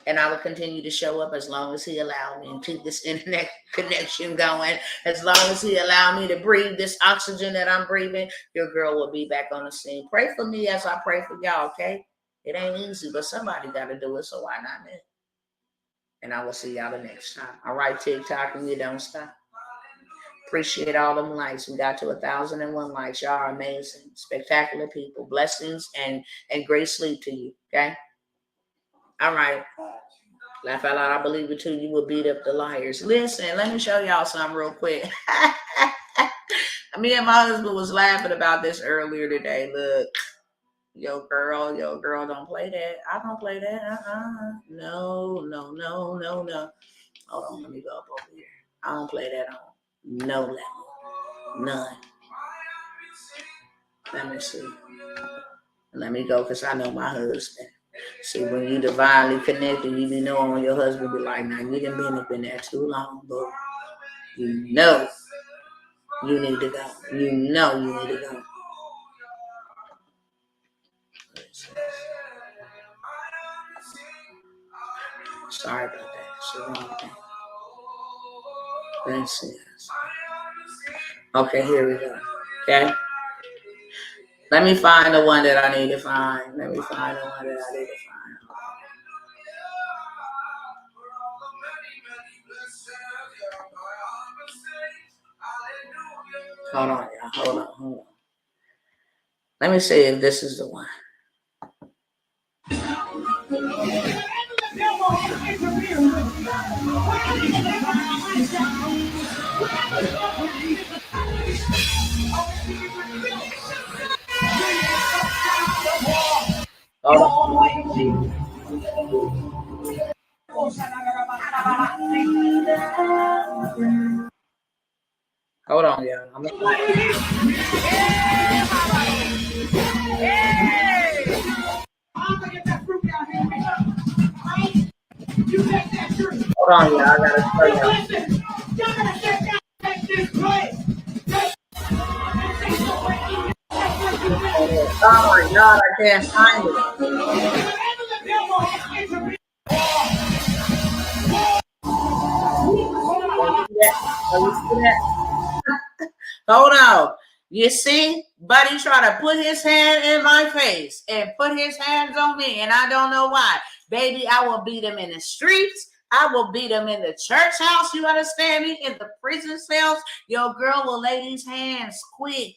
And I will continue to show up as long as he allows me and keep this internet connection going. As long as he allows me to breathe this oxygen that I'm breathing, your girl will be back on the scene. Pray for me as I pray for y'all, okay? It ain't easy, but somebody got to do it, so why not me? And I will see y'all the next time. All right, TikTok, and you don't stop. Appreciate all them likes. We got to 1,001 likes. Y'all are amazing, spectacular people. Blessings and great sleep to you, okay? All right. Laugh out loud. I believe it too. You will beat up the liars. Listen, let me show y'all something real quick. Me and my husband was laughing about this earlier today. Look, yo girl, don't play that. I don't play that. No. Hold on, let me go up over here. I don't play that on no level. None. Let me see. Let me go because I know my husband. See, when you divinely connected, you be knowing when your husband be like, now you done been up in there too long, but you know you need to go. You know you need to go. Sorry about that. It's the wrong thing. Let's see. Okay, here we go. Okay. Let me find the one that I need to find. Let me find the one that I need to find. Hold on, y'all. Hold on. Let me see if this is the one. Hold on. Hold on, y'all. Hold on, y'all. I gotta tell y'all. Oh my God, I can't find it. Hold on. You see, buddy try to put his hand in my face and put his hands on me, and I don't know why. Baby, I will beat him in the streets. I will beat him in the church house. You understand me? In the prison cells. Your girl will lay these hands quick,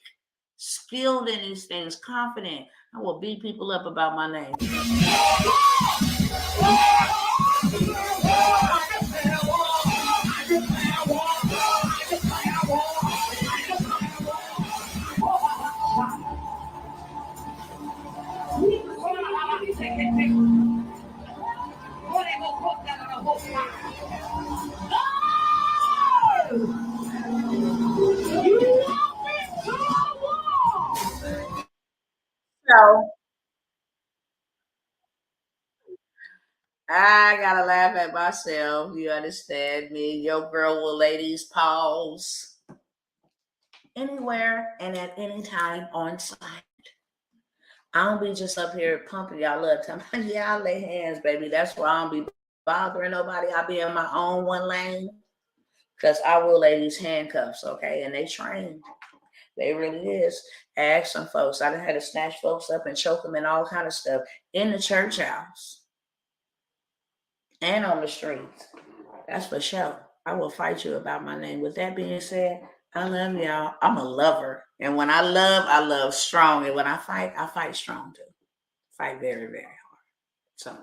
skilled in these things, confident. I will beat people up about my name. So I gotta laugh at myself. You understand me? Your girl will lay these paws anywhere and at any time on site. I don't be just up here pumping y'all up. Yeah, I lay hands, baby. That's why I don't be bothering nobody. I be in my own one lane because I will lay these handcuffs, okay? And they trained. They really is. Ask some folks. I done had to snatch folks up and choke them and all kind of stuff in the church house and on the streets. That's for sure. I will fight you about my name. With that being said, I love y'all. I'm a lover. And when I love strong. And when I fight strong too. Fight very, very hard. So,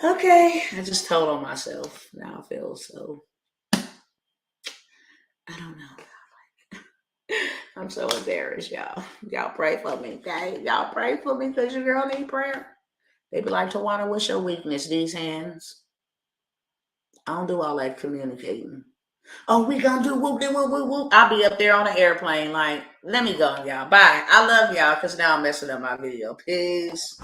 okay. I just told on myself. Now I feel so, I don't know. I'm so embarrassed, y'all. Y'all pray for me, okay? Y'all pray for me because your girl need prayer. They be like, Tawana, what's your weakness? These hands. I don't do all that communicating. Oh, we gonna do whoop, whoop, whoop, whoop. I'll be up there on the airplane like, let me go, y'all. Bye. I love y'all because now I'm messing up my video. Peace.